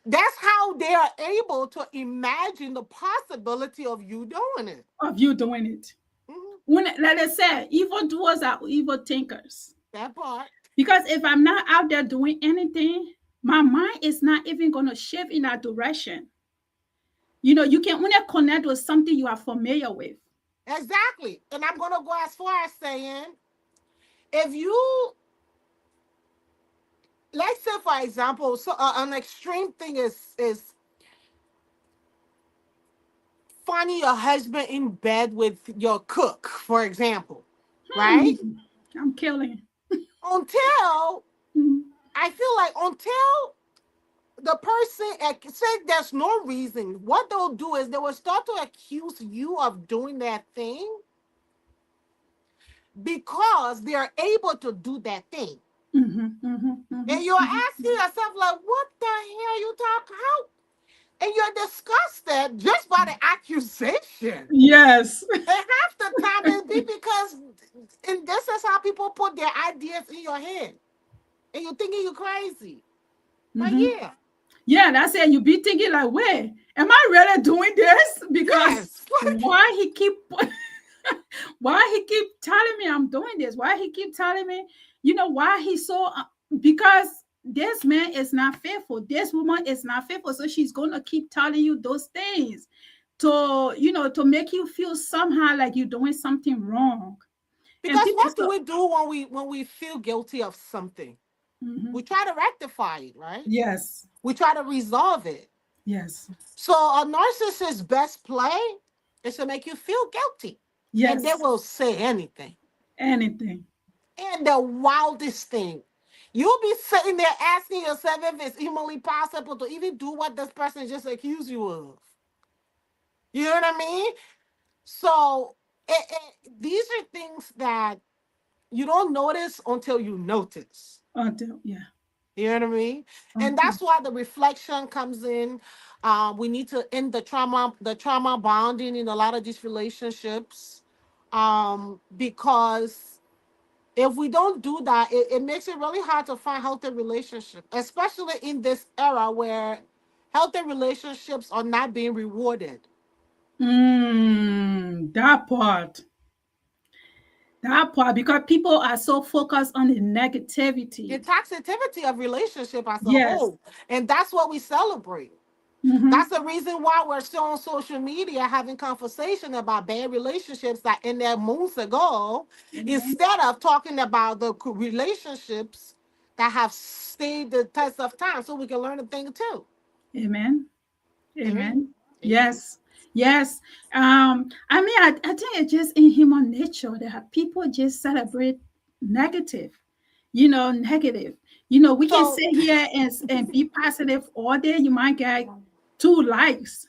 That's how they are able to imagine the possibility of you doing it. of you doing it. Mhm. When, like I said, evil doers are evil thinkers. That part. Because if I'm not out there doing anything, my mind is not even going to shift in that direction. You can only connect with something you are familiar with. Exactly. And I'm going to go as far as saying, if you, let's say, for example, so an extreme thing is finding your husband in bed with your cook, for example, right? I'm killing. Until Mhm. I feel like until the person said there's no reason, what they'll do is they will start to accuse you of doing that thing because they are able to do that thing. Mhm, mhm, And mhm, you're mhm. asking yourself, like, what the hell you talk how? And you're disgusted just by the accusation. Yes. And half the time it be because, and this is how people put their ideas in your head. And you're thinking you're crazy. Like, Mhm. yeah, Yeah, that's it. You be thinking like, wait, am I really doing this? Because yes. why he keep why he keep telling me I'm doing this? Why he keep telling me, why he so because this man is not faithful. This woman is not faithful. So she's gonna keep telling you those things to make you feel somehow like you're doing something wrong. And Because people what do so we do when we feel guilty of something? We Mhm. try to rectify it, right? Yes, We try to resolve it. yes, So a narcissist's best play is to make you feel guilty. And they yes, will say anything. anything. And the wildest thing. You'll be sitting there asking yourself if it's humanly possible to even do what this person just accused you of. You know what I mean? So these are things that you don't notice until you notice. Until yeah, You know what I mean? And until that's why the reflection comes in. We need to end the trauma bonding in a lot of these relationships. Because if we don't do that, it makes it really hard to find healthy relationships, especially in this era where healthy relationships are not being rewarded. that part. That part, because people are so focused on the The negativity. toxicity of relationship as a Yes. whole. And that's what we celebrate. Mm-hmm. That's the reason why we're still on social media having conversation about bad relationships that in there months ago, Amen. instead of talking about the relationships that have stayed the test of time, so we can learn a thing too. Amen. Amen. Amen. Amen. Yes. Yes. I mean, I think it's just in human nature that people just celebrate negative, negative. We can So sit here and be positive all day. You might get 2 likes.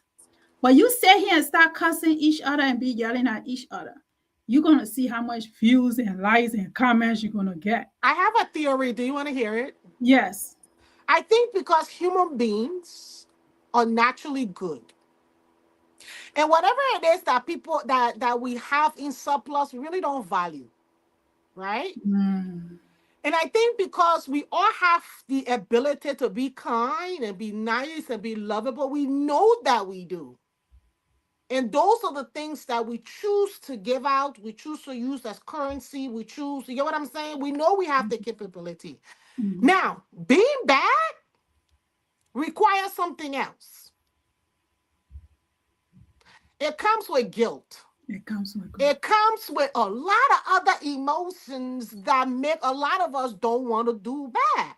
But you sit here and start cussing each other and be yelling at each other. You're gonna see how much views and likes and comments you're gonna get. I have a theory. Do you want to hear it? Yes. I think because human beings are naturally good. And whatever it is that people that we have in surplus, we really don't value, right? Mm. And I think because we all have the ability to be kind and be nice and be lovable, we know that we do. And those are the things that we choose to give out, we choose to use as currency, we choose, you get what I'm saying? We know we have the capability. Mhm. Now, being bad requires something else. It comes with guilt. It comes with God. It comes with a lot of other emotions that make a lot of us don't want to do bad.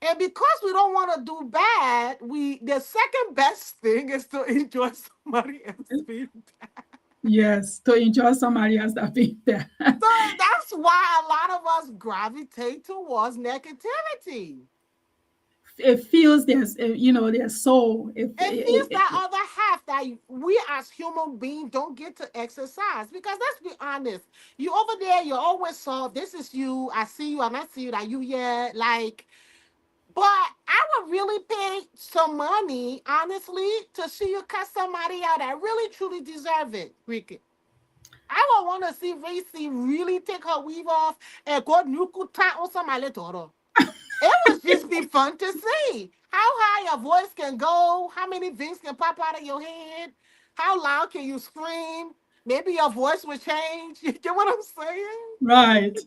And because we don't want to do bad, the second best thing is to enjoy somebody else being bad. Yes, to enjoy somebody else that being there. So that's why a lot of us gravitate towards negativity. It feels their soul. It feels that other half that we as human beings don't get to exercise. Because let's be honest, you over there, you're always soft. This is you. I see you and I see you that you, yeah, like, but I would really pay some money, honestly, to see you cut somebody out that really truly deserve it, Ricky. I would want to see Racy really take her weave off and go nuku on somebody daughter. It would just be fun to see how high your voice can go, how many veins can pop out of your head, how loud can you scream. Maybe your voice will change. You get what I'm saying? Right.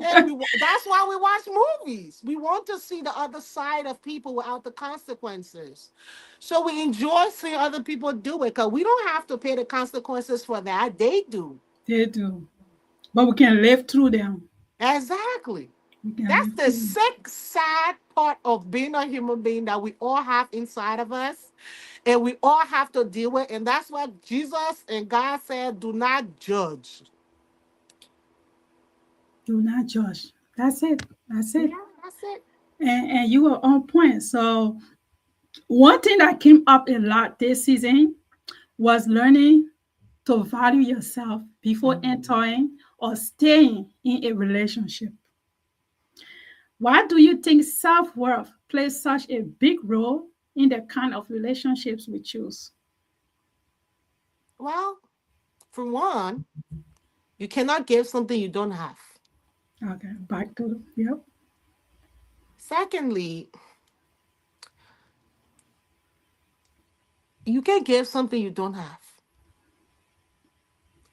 And that's why we watch movies. We want to see the other side of people without the consequences. So we enjoy seeing other people do it because we don't have to pay the consequences for that. They do. They do. But we can live through them. Exactly. We can That's live the through them. sick, sad part of being a human being that we all have inside of us and we all have to deal with. And that's what Jesus and God said, do not judge. Do not judge. That's it. That's Yeah, it. that's it. And you were on point. So one thing that came up a lot this season was learning to value yourself before entering or staying in a relationship. Why do you think self-worth plays such a big role in the kind of relationships we choose? Well, for one, you cannot give something you don't have. Okay, back to yep. Secondly, you can't give something you don't have.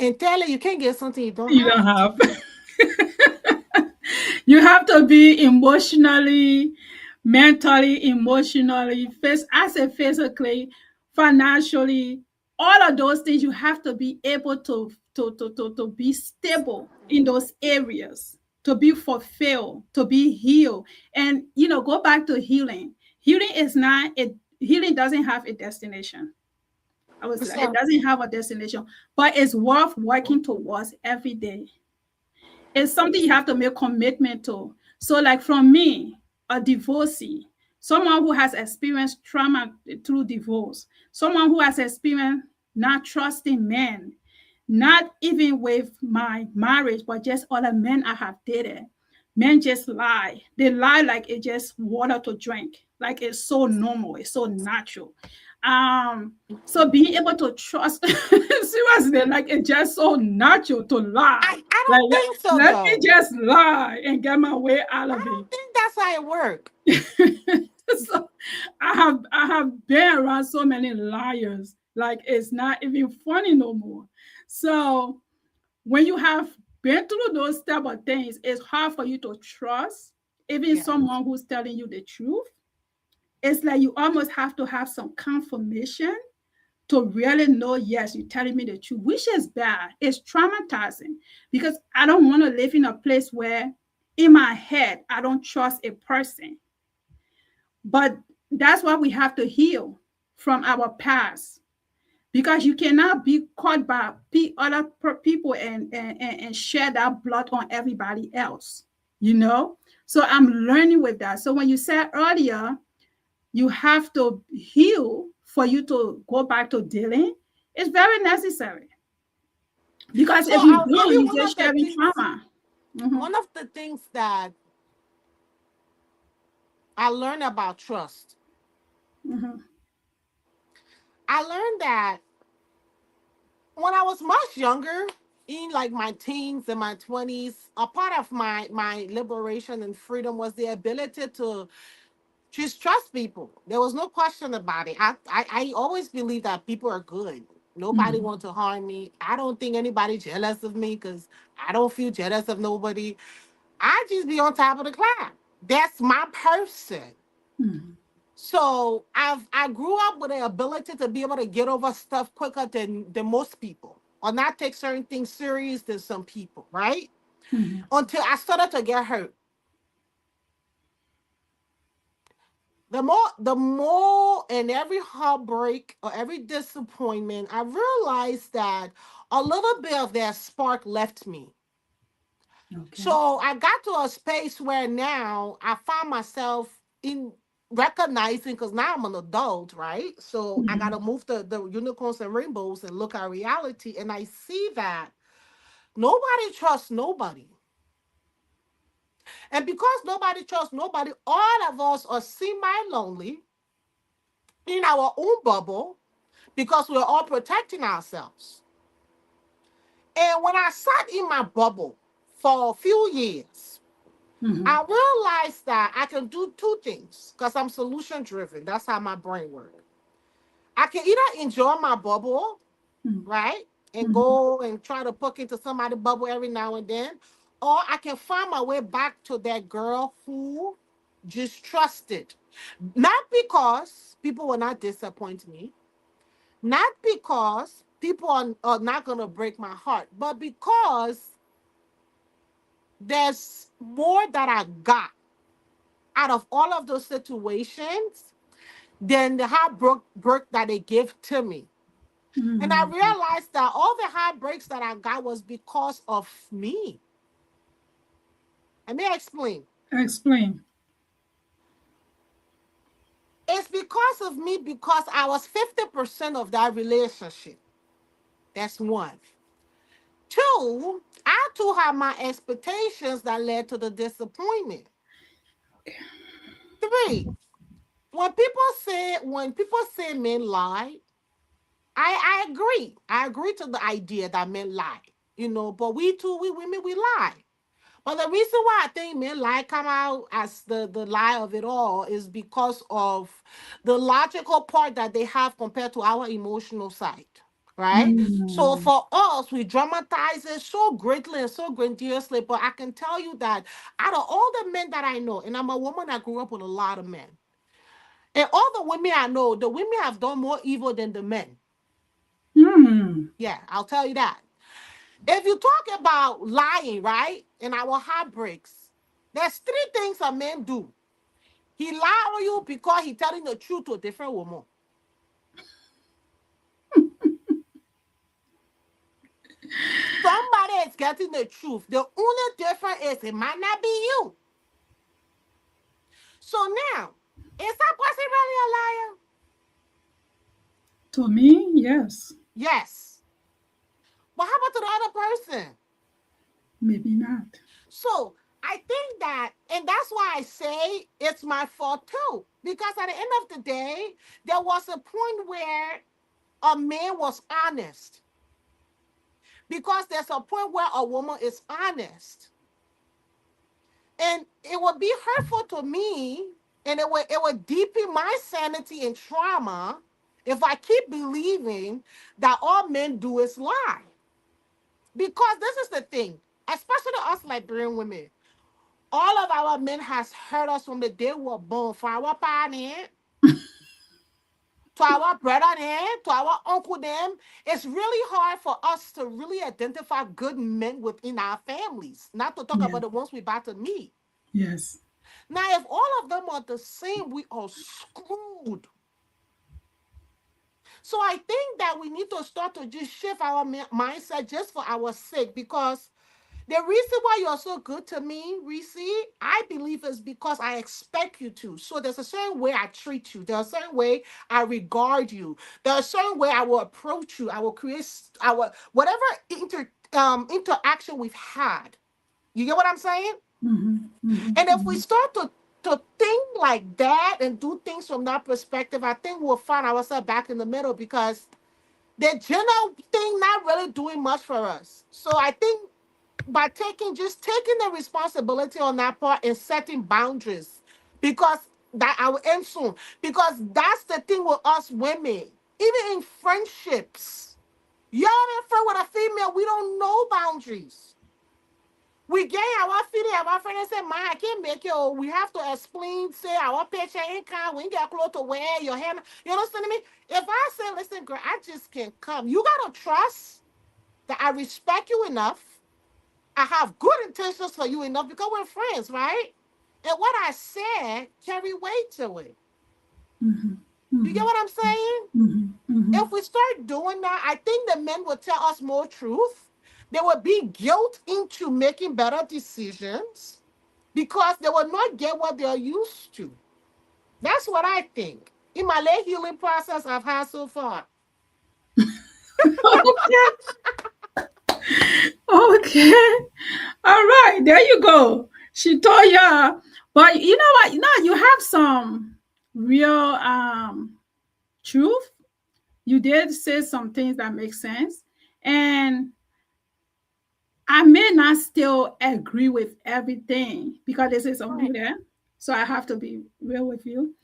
And thirdly, you can't give something you don't You don't have. have. You have to be emotionally, mentally, emotionally, as a physically, financially, all of those things. You have to be able to be stable in those areas, to be fulfilled, to be healed, and go back to healing. Healing is not a healing doesn't have a destination. I was like, it So, doesn't have a destination, but it's worth working towards every day. It's something you have to make commitment to. So, like from me, a divorcee, someone who has experienced trauma through divorce, someone who has experienced not trusting men, not even with my marriage, but just other men I have dated. Men just lie. They lie like it's just water to drink. Like it's so normal. It's so natural. So being able to trust seriously, like it's just so natural to lie. I Like don't think so, let me though. just lie and get my way out I of don't think that's how it works. it. So I have been around so many liars. Like it's not even funny no more. So when you have been through those type of things, it's hard for you to trust even Yeah. someone who's telling you the truth. It's like you almost have to have some confirmation to really know, yes, you're telling me the truth, which is bad. It's traumatizing because I don't want to live in a place where in my head I don't trust a person. But that's why we have to heal from our past because you cannot be caught by other people and share that blood on everybody else, you know? So I'm learning with that. So when you said earlier, you have to heal for you to go back to dealing, it's very necessary. Because So if you I'll give don't, you you just sharing trauma. Mhm, one of the things that I learned about trust. mhm, I learned that when I was much younger, in like my teens and my 20s, a part of my liberation and freedom was the ability to just trust people. There was no question about it. I always believe that people are good. Nobody mhm, wants to harm me. I don't think anybody jealous of me because I don't feel jealous of nobody. I just be on top of the class. That's my person. mhm. So I grew up with the ability to be able to get over stuff quicker than most people, or not take certain things serious than some people, right? Mhm. Until I started to get hurt. The more in every heartbreak or every disappointment, I realized that a little bit of that spark left me. Okay. So I got to a space where now I find myself in recognizing, because now I'm an adult, right? So I got Mhm. to move the unicorns and rainbows and look at reality. And I see that nobody trusts nobody. And because nobody trusts nobody, all of us are semi lonely in our own bubble because we're all protecting ourselves. And when I sat in my bubble for a few years, Mhm. I realized that I can do two things because I'm solution driven. That's how my brain works. I can either enjoy my bubble, Mhm. right? And Mhm. go and try to poke into somebody's bubble every now and then. Or I can find my way back to that girl who just trusted. Not because people will not disappoint me, not because people are not going to break my heart, but because there's more that I got out of all of those situations than the heartbreak that they gave to me. And I Mhm. realized that all the heartbreaks that I got was because of me. Let me explain. Explain. It's because of me because I was 50% of that relationship. That's one. Two, I too have my expectations that led to the disappointment. Okay. Three, when people say men lie, I agree. I agree to the idea that men lie. But we too, we women, we lie. But the reason why I think men lie come out as the lie of it all is because of the logical part that they have compared to our emotional side. Right? So Mm. for us, we dramatize it so greatly and so grandiosely. But I can tell you that out of all the men that I know, and I'm a woman that grew up with a lot of men, and all the women I know, the women have done more evil than the men. Mm. Yeah, I'll tell you that. If you talk about lying, right, and our heartbreaks, there's three things a man do. He lie on you because he telling the truth to a different woman. Somebody is getting the truth. The only difference is it might not be you. So now, is that person really a liar? To me, yes. Yes. But how about to the other person? Maybe not. So I think that, and that's why I say it's my fault too. Because at the end of the day, there was a point where a man was honest. Because there's a point where a woman is honest. And it would be hurtful to me, and it would deepen my sanity and trauma if I keep believing that all men do is lie. Because this is the thing, especially us Liberian women. All of our men has hurt us from the day we were born. From our parents, to our brother them, to our uncle them. It's really hard for us to really identify good men within our families, not to talk Yeah. about the ones we about to meet. Yes. Now, if all of them are the same, we are screwed. So I think that we need to start to just shift our mindset just for our sake, because the reason why you're so good to me, Reese, I believe is because I expect you to. So there's a certain way I treat you. There's a certain way I regard you. There's a certain way I will approach you. I will create our whatever interaction we've had. You get what I'm saying? Mm-hmm. And if we Mm-hmm. start to think like that and do things from that perspective, I think we'll find ourselves back in the middle, because the general thing not really doing much for us. So I think by taking the responsibility on that part and setting boundaries, because that I will end soon, because that's the thing with us women, even in friendships, you're in friend with a female, we don't know boundaries. We get our feeling, our friend and say, man, I can't make it. Oh, we have to explain, say our paycheck income, when you get close to wear your hand. You understand me? If I say, listen, girl, I just can't come, you gotta trust that I respect you enough. I have good intentions for you enough because we're friends, right? And what I said carry weight to it. Mhm. You get Mhm. what I'm saying? Mhm. Mhm. If we start doing that, I think the men will tell us more truth. They will be guilt into making better decisions because they will not get what they're used to. That's what I think. In my late healing process I've had so far. Okay. Okay. All right. There you go. She told you. But you know what? You have some real truth. You did say some things that make sense. And I may not still agree with everything because this is Right. unmuted. So I have to be real with you.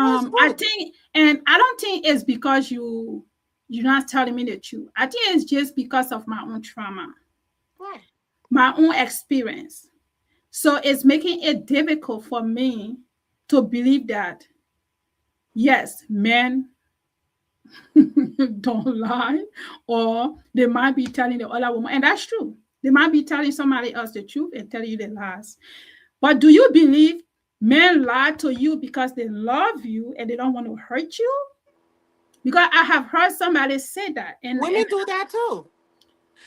That's I good. think, and I don't think it's because you're not telling me the truth. I think it's just because of my own trauma, Right. my own experience. So it's making it difficult for me to believe that yes, men don't lie, or they might be telling the other woman, and that's true. They might be telling somebody else the truth and telling you the lies. But do you believe men lie to you because they love you and they don't want to hurt you? Because I have heard somebody say that, and Women do that too.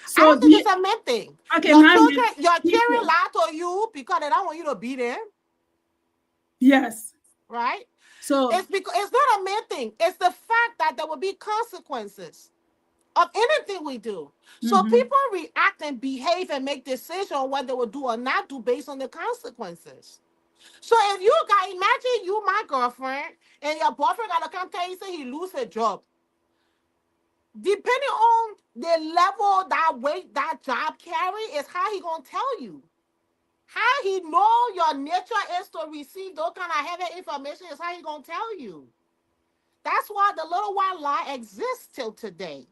I so don't think it's a men thing. okay, Your my children, men, your children people, lie to you because they don't want you to be there, yes. right? So It's because it's not a man thing. It's the fact that there will be consequences of anything we do. So mhm. people react and behave and make decisions on what they will do or not do based on the consequences. So if you got, imagine you my girlfriend and your boyfriend gotta come tell you say he lose his job. Depending on the level that weight that job carry is how he gonna tell you. How he know your nature is to receive those kind of heavy information is how he gonna tell you. That's why the little white lie exists till today.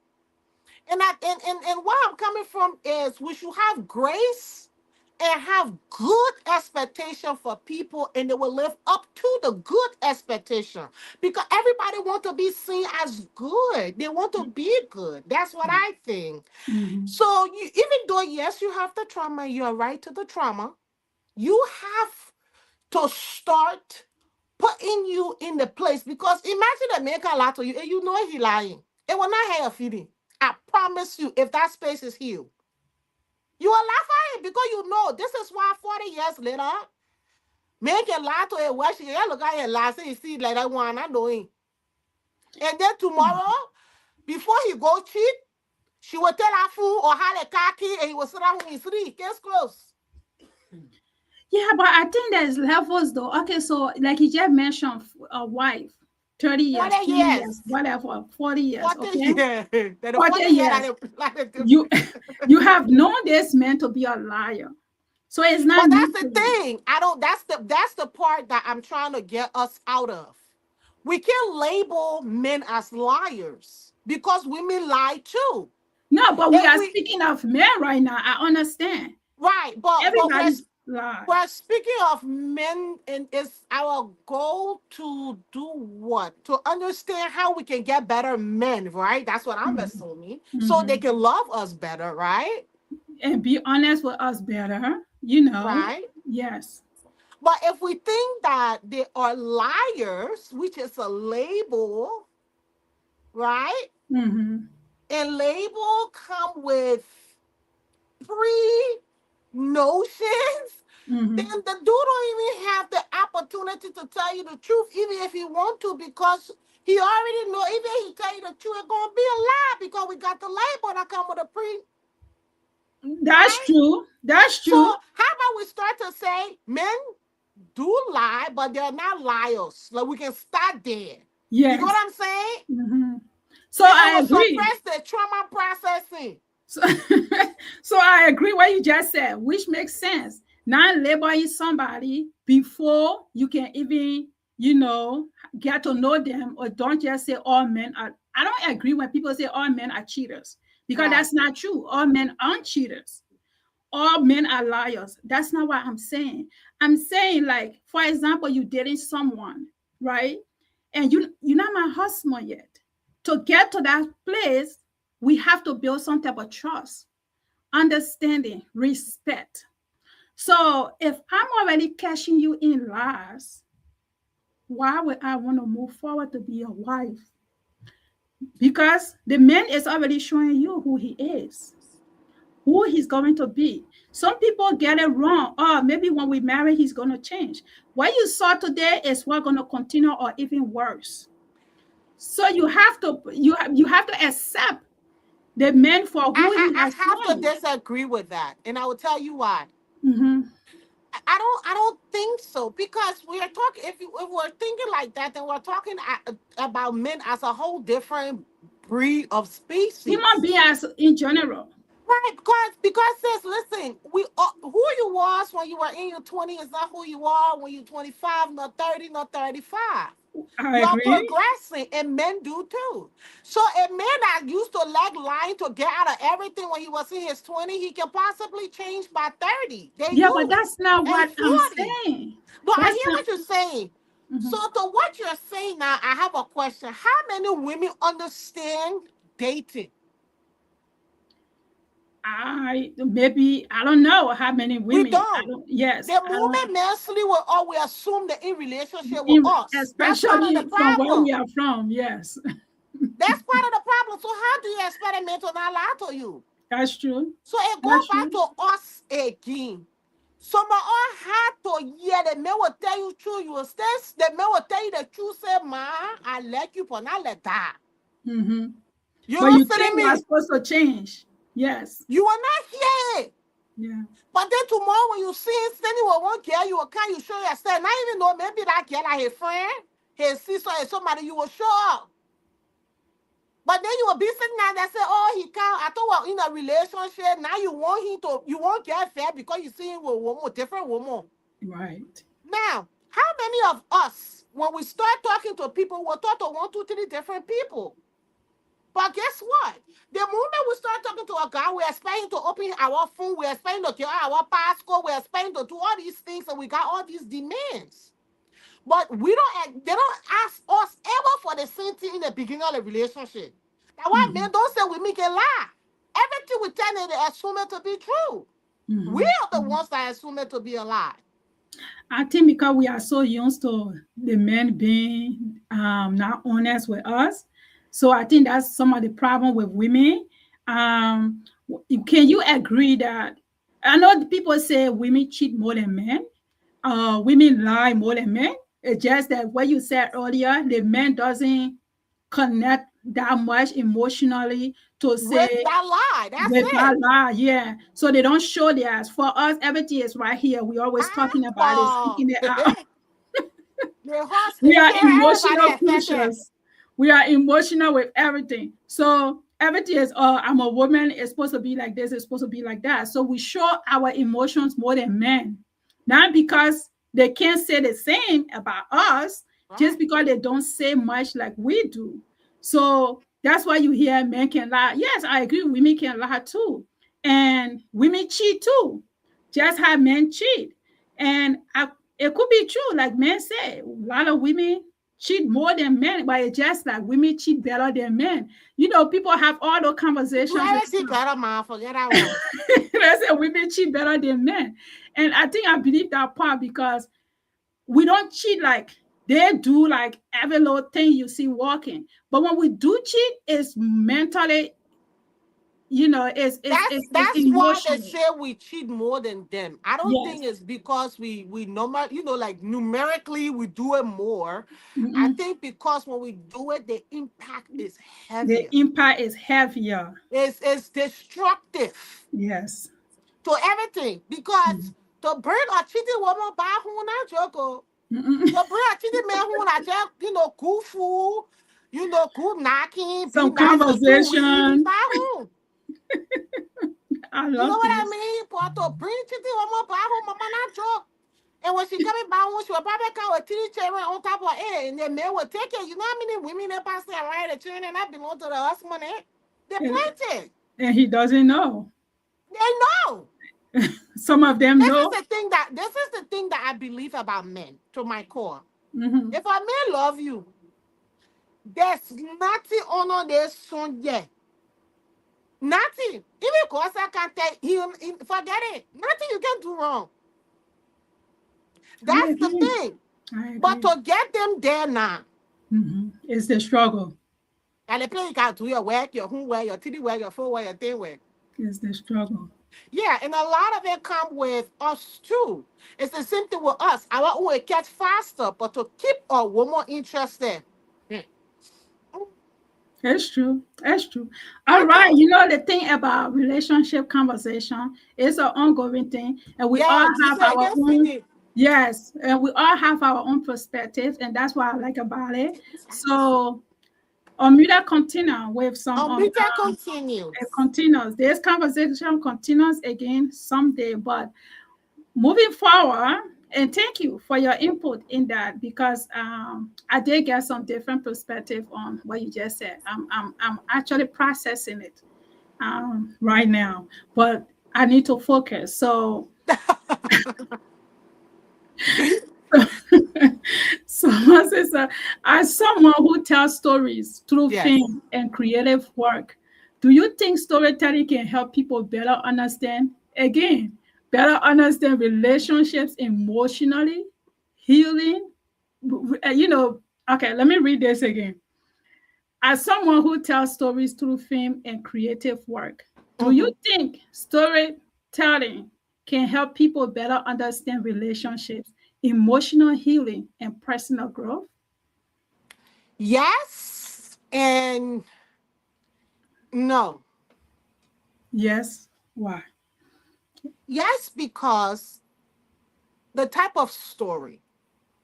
And where I'm coming from is we should have grace and have good expectation for people, and they will live up to the good expectation because everybody want to be seen as good. They want to be good. That's what I think. Mhm. So you, even though yes, you have the trauma, you're right to the trauma. You have to start putting you in the place because imagine a man can lie to you and you know he lying. It will not have a feeling. I promise you, if that space is healed, you will laugh at it because you know this is why 40 years later, man can lie to a wife. She can look at and lie, say you see like that one, I know him. And then tomorrow, before he go cheat, she will tell her fool or have a car key and he will sit down with his three. Case closed. Yeah, but I think there's levels though. Okay, so like you just mentioned, a wife, 30 years, 40 20 years. years, whatever, 40 years, 40 okay? years. Then the 40 40 years years. like the You different. you have known this man to be a liar. So it's not But new that's the to you. thing. I don't that's the part that I'm trying to get us out of. We can label men as liars because women lie too. No, but we If are we speaking of men right now. I understand. right, but Everybody's lie. we're speaking of men, and it's our goal to do what? To understand how we can get better men, right? That's what I'm Mhm, assuming. So they mhm. can love us better, right? And be honest with us better, you know. Right. Yes. But if we think that they are liars, which is a label, right? Mm-hmm. And label come with pre-notions, then Mm-hmm. the dude don't even have the opportunity to tell you the truth, even if he want to, because he already know, even if he tell you the truth, it's gonna be a lie because we got the label that come with a pre, That's right? true. That's So true. how about we start to say men do lie, but they're not liars. Like we can start there. You get what Yes. I'm saying? Mm-hmm. So Then it I will agree. suppress the trauma processing. So, so I agree what you just said, which makes sense. Not labeling somebody before you can even, you know, get to know them, or don't just say all men are. I don't agree when people say all men are cheaters because Right. that's not true. All men aren't cheaters. All men are liars. That's not what I'm saying. I'm saying, like, for example, you dating someone, right? And you're not my husband yet. To get to that place, we have to build some type of trust, understanding, respect. So if I'm already catching you in lies, why would I want to move forward to be a wife? Because the man is already showing you who he is, who he's going to be. Some people get it wrong. Oh, maybe when we marry, he's going to change. What you saw today is what's going to continue or even worse. So you have to accept the man for who he I has have to shown. disagree with that, and I will tell you why. Mm-hmm. I don't think so, because we are talking. If we're thinking like that, then we're talking about men as a whole different breed of Human species. beings in general. Right, because sis, listen, who you was when you were in your 20s is not who you are when you're 25, not 30, not 35. I You are agree. progressing, and men do too. So a man that used to like lying to get out of everything when he was in his 20s, he can possibly change by 30. They Yeah, but do. that's not And what I'm 40. saying. But I That's hear not. what you're saying. So Mhm. to what you're saying now, I have a question. How many women understand dating? I don't know how many We women. I don't. don't. Yes, The I don't. moment men sleep with us, we assume they're in relationship with us. That's part of the Especially from where we problem. are from. Yes, That's part of the problem. So how do you expect a man to not lie to you? that's true. So it goes That's back true. to us again. Some of us had to, yeah, the man will tell you true. You will stay, the man will tell you the truth. Say, man, I like you, but not like that. Hmm. You But you understand think we are me? supposed to change? Yes. You will not hear it. Yeah. But then tomorrow when you see him standing with one girl, you will come, you show yourself. Not even know maybe that girl like his friend, his sister, or somebody, you will show up. But then you will be sitting there and say, oh, he can't. I thought we were in a relationship. Now you won't get fair because you see him with a woman, different woman. Right. Now, how many of us, when we start talking to people, we'll talk to one, two, three different people? But guess what? The moment we start talking to a guy, we're expecting to open our phone, we're expecting to get our passcode, we're expecting to do all these things, and we got all these demands. But they don't ask us ever for the same thing in the beginning of the relationship. That's why Hmm. men don't say women can lie. Everything we tell them, they assume it to be true. We Hmm. are the ones that assume it to be a lie. I think because we are so used to the men being not honest with us, so I think that's some of the problem with women. Um, can you agree that I know the people say women cheat more than men, women lie more than men. It's just that what you said earlier, the man doesn't connect that much emotionally to With say that lie, that's with that it. lie, yeah. So they don't show theirs. For us, everything is right here. We always talking about it, Ah, speaking it out. the horse We is are sure everybody emotional affected. creatures. We are emotional with everything. So everything is, I'm a woman, it's supposed to be like this, it's supposed to be like that. So we show our emotions more than men. Not because they can't say the same about us, just Right. because they don't say much like we do. So that's why you hear men can lie. Yes, I agree, women can lie too. And women cheat too, just how men cheat. And it could be true, like men say, a lot of women cheat more than men, but it's just like women cheat better than men. You know, people have all those You do conversations and everything stuff. better, man. Forget that one. They say women cheat better than men. And I think I believe that part because we don't cheat like they do, like every little thing you see walking. But when we do cheat, it's mentally, it's That's why they emotional. say we cheat more than them. I don't think Yes. it's because we normal, like numerically we do it more. I Mm-mm. think because when we do it, the impact is The heavier. impact is heavier. It's destructive Yes. to everything. Because to bring a cheating woman back home, not joke. Oh. Mm-mm. To bring a cheating man home, I just good food, good knocking, be Some nice for 2 weeks, conversation. back home. I You know love what I this. mean? But to bring Chitty Mama back home, Mama not joke. And when she coming back home, she will probably come with 3 children on top of it, and the man will take it. You know how many women that pass there, right? The children that belong to the husband, eh? They And, plenty. and he doesn't know. They know. Some of them This is know. the thing that I believe about men to my core. Hmm. If a man love you, there's nothing on this son yet. Nothing. Even because I can tell him, forget it. Nothing you can do wrong. I That's the agree. thing. I But agree. to get them there now, It's the struggle. and the place you got to do your work, your homework, your TV work, your phone work, your thing work. It's the struggle. Yeah, and a lot of it come with us too. It's the same thing with us. Our own it gets faster, but to keep a woman interested. Hmm. It's true. That's true. All I right. tell You know, the thing about relationship conversation is an ongoing thing, and we all yes, have it our gets own, finished. yes, and we all have our own perspectives, and that's what I like about it. So, Omida continue with some Media continues. it continues. This conversation continues again someday, but moving forward, and thank you for your input in that because I did get some different perspective on what you just said. I'm actually processing it right now, but I need to focus. So, so my sister, as someone who tells stories through Yes. film and creative work, do you think storytelling can help people better understand, again, better understand relationships emotionally, healing? You know, okay, let me read this again. As someone who tells stories through film and creative work, do you Mhm. think storytelling can help people better understand relationships, emotional healing, and personal growth? Yes and no. Yes. Why? Yes, because the type of story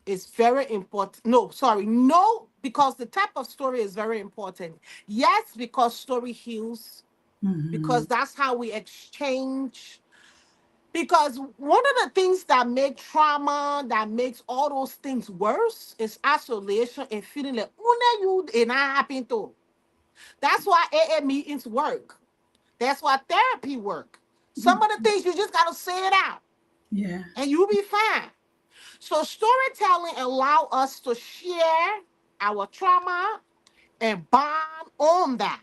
is very important. No, sorry, no, because the type of story is very important. Yes, because story heals, Mhm. because that's how we exchange. Because one of the things that make trauma, that makes all those things worse, is isolation and feeling like, oh, no, you and I happen to. That's why AA meetings work. That's why therapy work. Some of the things you just gotta say it out, Yeah. and you'll be fine. So storytelling allow us to share our trauma and bond on that.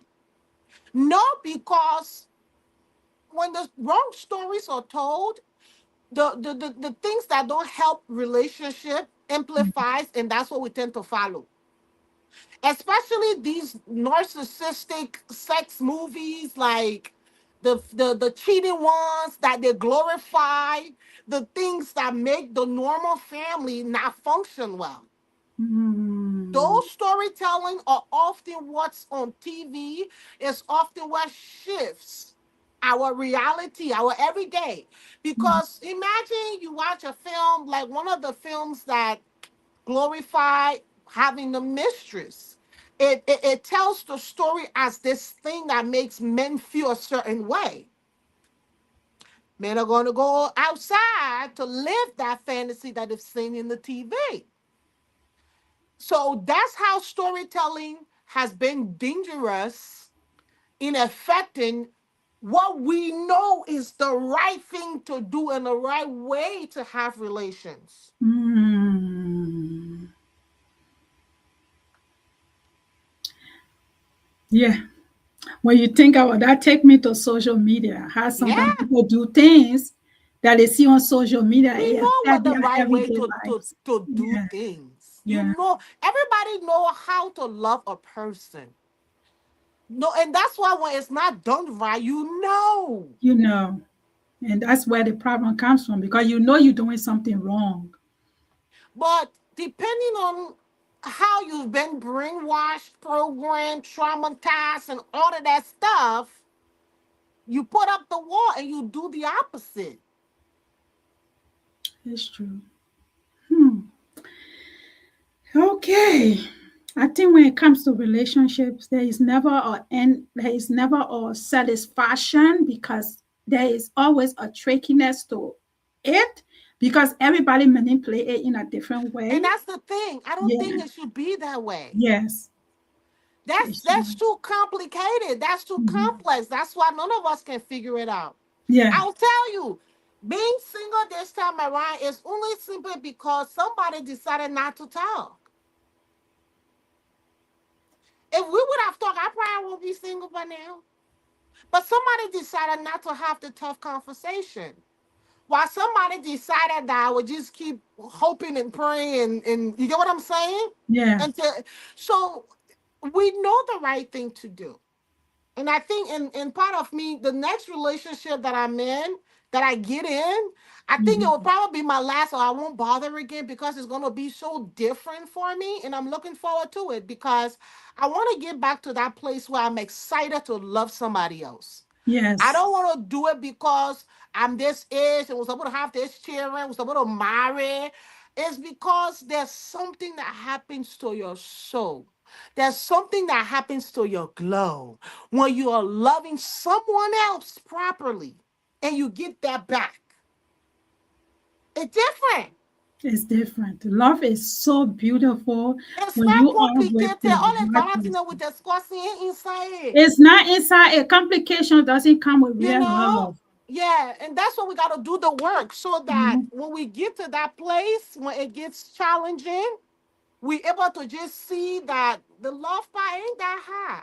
No, because when the wrong stories are told, the things that don't help relationship amplifies, and that's what we tend to follow. Especially these narcissistic sex movies, like the cheating ones that they glorify, the things that make the normal family not function well. Mm. Those storytelling are often what's on TV, is often what shifts our reality, our everyday. Because imagine you watch a film like one of the films that glorify having the mistress. It tells the story as this thing that makes men feel a certain way. Men are going to go outside to live that fantasy that they've seen in the TV. So that's how storytelling has been dangerous in affecting what we know is the right thing to do and the right way to have relations. Mm. Yeah. When you think about that, take me to social media. How Yeah, sometimes people do things that they see on social media, we it know what affect the their right way everyday lives. to do Yeah. things. You Yeah. know, everybody know how to love a person. No, and that's why when it's not done right, you know. You know, and that's where the problem comes from because you know you're doing something wrong. But depending on how you've been brainwashed, programmed, traumatized, and all of that stuff, you put up the wall and you do the opposite. It's true. Hmm. Okay. I think when it comes to relationships, there is never a end, there is never a satisfaction because there is always a trickiness to it because everybody manipulate it in a different And way. that's the thing. I don't Yeah. think it should be that way. Yes. That's It's that's true. too complicated. That's too Mhm. complex. That's why none of us can figure it out. Yeah. I'll tell you, being single this time around is only simply because somebody decided not to talk. If we would have talked, I probably won't be single by now. But somebody decided not to have the tough conversation. While somebody decided that I would just keep hoping and praying, and you get what I'm saying? Yeah. And so we know the right thing to do. And I think in part of me, the next relationship that I'm in, that I get in, I think it Mhm. will probably be my last, or I won't bother again because it's going to be so different for me. And I'm looking forward to it because I want to get back to that place where I'm excited to love somebody else. I Yes. don't want to do it because I'm this age and was able to have this children, was able to marry. It's because there's something that happens to your soul. There's something that happens to your glow when you are loving someone else properly and you get that back. It's different. It's different. Love is so beautiful It's when not you are with complicated. the All the right God, person. with discussing inside it. It's not inside a complication doesn't come with You real know? love. Yeah, and that's what we got to do the work so that Mhm. when we get to that place, when it gets challenging, we able to just see that the love part ain't that high.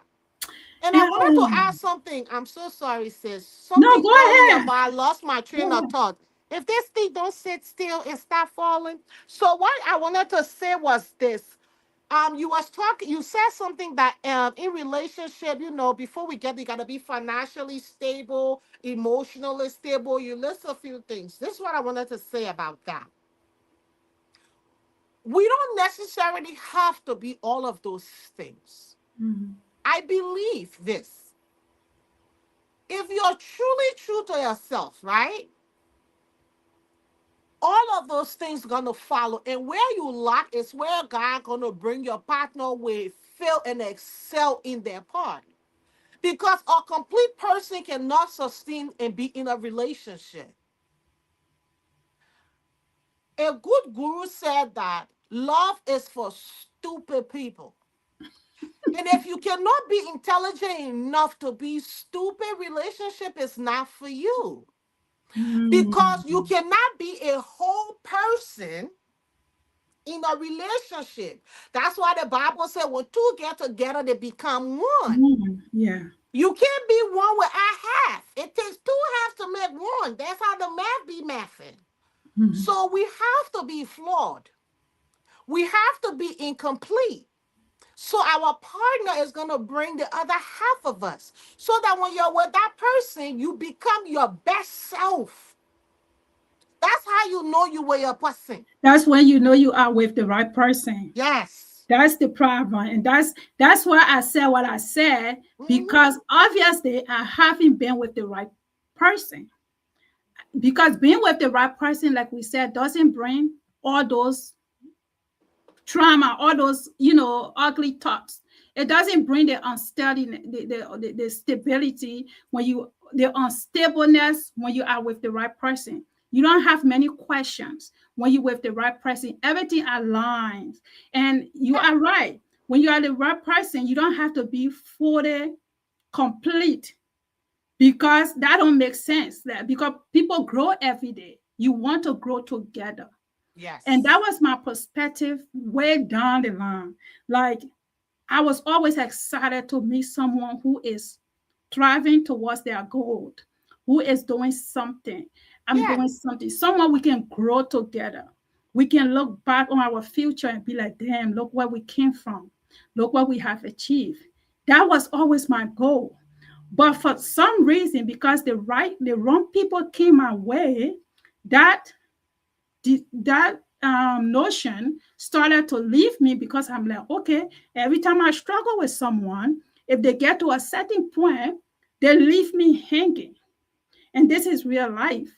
And I wanted to And ask something. I'm so sorry, sis. no, Something go earlier, ahead. but I lost my train Go of ahead. thought. If this thing don't sit still and start falling. So what I wanted to say was this. You was talking, you said something that in relationship, before we get, you gotta be financially stable, emotionally stable. You list a few things. This is what I wanted to say about that. We don't necessarily have to be all of those things. Mhm. I believe this. If you're truly true to yourself, right? All of those things gonna follow. And where you lack is where God gonna bring your partner with fill and excel in their part. Because a complete person cannot sustain and be in a relationship. A good guru said that love is for stupid people. And if you cannot be intelligent enough to be stupid, relationship is not for you. Because you Mhm. cannot be a whole person in a relationship. That's why the Bible said when two get together, they become one. Mhm. Yeah. You can't be one with a half. It takes two halves to make one. That's how the math be mathing. Mhm. So we have to be flawed. We have to be incomplete. So our partner is going to bring the other half of us. So that when you're with that person, you become your best self. That's how you know you were your person. That's when you know you are with the right person. Yes. That's the problem. And that's why I said what I said, Hmm. because obviously I haven't been with the right person. Because being with the right person, like we said, doesn't bring all those trauma, all those, ugly thoughts. It doesn't bring the unsteady, the stability when you, the unstableness when you are with the right person. You don't have many questions when you're with the right person. Everything aligns. And you Yeah. are right. When you are the right person, you don't have to be fully complete, because that don't make sense. That because people grow every day. You want to grow together. And that Yes. was my perspective way down the line. Like, I was always excited to meet someone who is thriving towards their goal, who is doing something. I'm Yeah. doing something. Someone we can grow together. We can look back on our future and be like, damn, look where we came from. Look what we have achieved. That was always my goal. But for some reason, because the wrong people came my way, that notion started to leave me, because I'm like, okay, every time I struggle with someone, if they get to a certain point, they leave me hanging. And this is real life.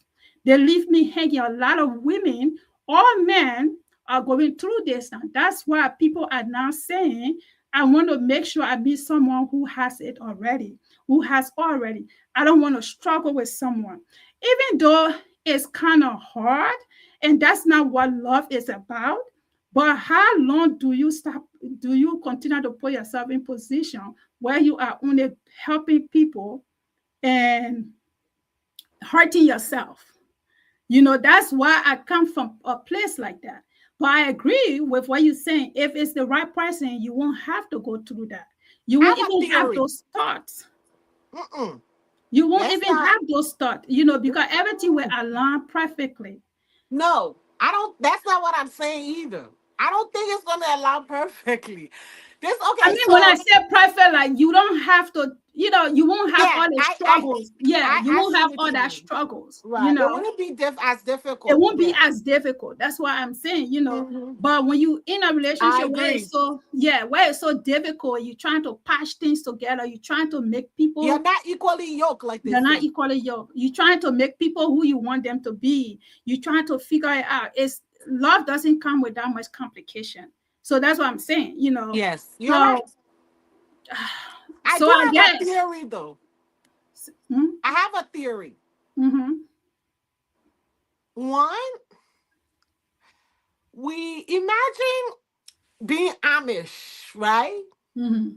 They leave me hanging. A lot of women or men are going through this. And that's why people are now saying, I want to make sure I meet someone who has it already, who has already. I don't want to struggle with someone. Even though it's kind of hard, and that's not what love is about. But how long do you continue to put yourself in position where you are only helping people and hurting yourself? That's why I come from a place like that. But I agree with what you're saying. If it's the right person, you won't have to go through that. You I won't have a even have theory. those thoughts. Mm-mm. You won't Let's even not. have those thoughts, because everything will align perfectly. No, I don't. That's not what I'm saying either. I don't think it's going to allow perfectly. This I okay. mean, when I So say perfect, like you don't have to, you won't have yeah, all the I struggles. Yeah, you I won't see have what all you that mean. struggles, Right. It wouldn't be as It difficult. won't be Yeah. as difficult. That's why I'm saying. Hmm. But when you in a I relationship agree. where it's so difficult, you're trying to patch things together, you're trying to make You're people, not equally yoked, like they they're not say. equally yoked. You're trying to make people who you want them to be. You're trying to figure it out. It's love doesn't come with that much complication. So that's what I'm saying. Yes, you're right. So I so do I have a guess. theory, though. I have a theory. Mm-hmm. One, we imagine being Amish, right? Mm-hmm.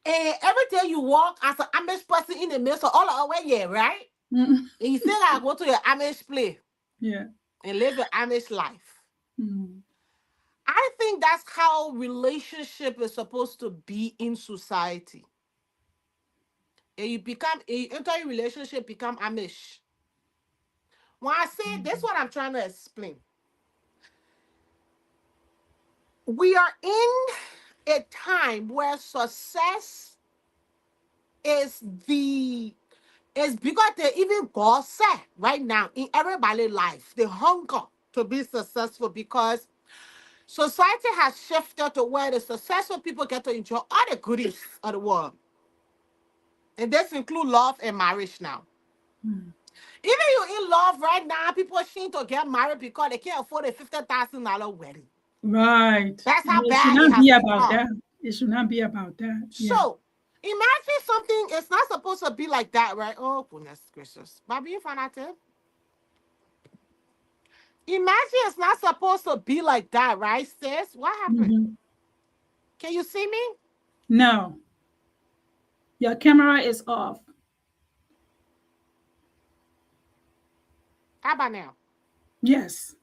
And every day you walk as an Amish person in the midst of all the way, yeah, right? Mm-hmm. And you still gotta go to your Amish place Yeah. and live your Amish life. Mm-hmm. I think that's how relationship is supposed to be in society. And you enter a relationship, become Amish. When I say this, what I'm trying to explain. We are in a time where success is the is because they even God said right now in everybody's life, the hunger to be successful because society has shifted to where the successful people get to enjoy all the goodies of the world. And this includes love and marriage now. Even you in love right now, people seem to get married because they can't afford a $50,000 wedding. Right. That's how It should bad it not has be about become. that. It should not be about that. Yeah. So imagine something, it's not supposed to be like that, right? Oh, goodness gracious. Bobby, you find out too? Imagine it's not supposed to be like that, right, sis? What happened? Mhm. Can you see me? No, your camera is off. How about now? Yes.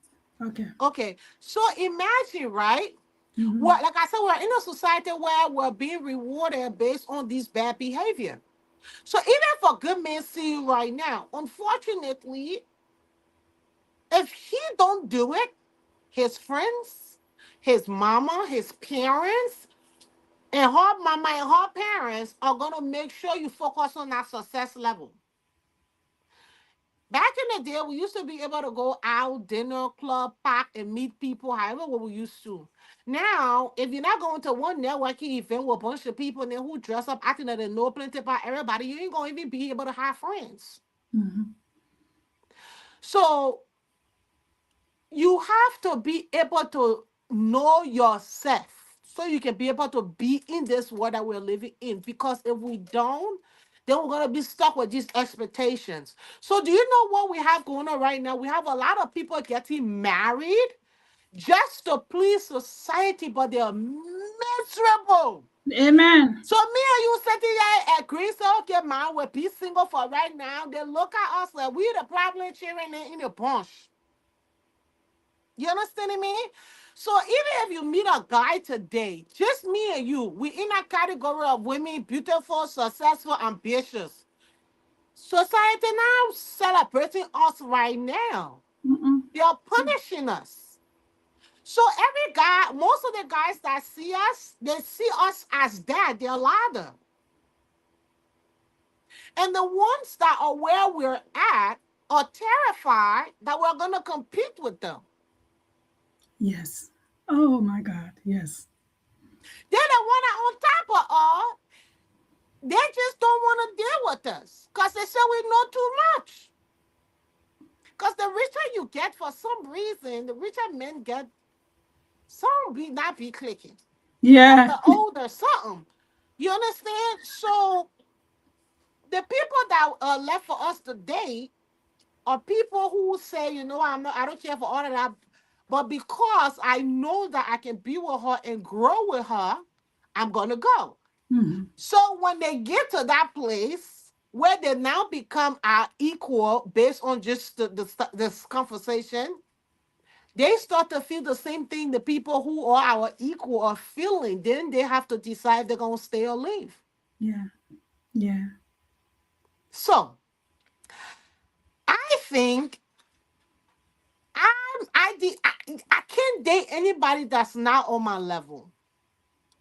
Okay. Okay. So imagine, right? Hmm. Well, like I said, we're in a society where we're being rewarded based on this bad behavior. So even for good men see you right now, unfortunately, if he don't do it, his friends, his mama, his parents, and her mama and her parents are gonna make sure you focus on that success level. Back in the day, we used to be able to go out, dinner, club, park, and meet people, however what we used to. Now, if you're not going to one networking event with a bunch of people and then who dress up acting that they know plenty about everybody, you ain't gonna even be able to have friends. Hmm. So you have to be able to know yourself so you can be able to be in this world that we're living in. Because if we don't, then we're going to be stuck with these expectations. So, do you know what we have going on right now? We have a lot of people getting married just to please society, but they're miserable. Amen. So, me and you sitting here agreeing, so okay, man, we'll be single for right now. They look at us like we the problem children in the bunch. You understanding me? So even if you meet a guy today, just me and you, we in a category of women, beautiful, successful, ambitious. Society now celebrating us right now. Mm-mm. They are punishing us. So every guy, most of the guys that see us, they see us as that. They're ladder. And the ones that are where we're at are terrified that we're gonna compete with them. Yes. Oh my God. Yes. They're the one that on top of all. They just don't want to deal with us because they say we know too much. Because the richer you get, for some reason, the richer men get, some be not be clicking. Or Yeah. the older, something. You understand? So the people that are left for us today are people who say, I don't care for all of that. But because I know that I can be with her and grow with her, I'm gonna go. Hmm. So when they get to that place where they now become our equal based on just this conversation, they start to feel the same thing the people who are our equal are feeling. Then they have to decide they're going to stay or leave. Yeah. Yeah. So I think I can't date anybody that's not on my level.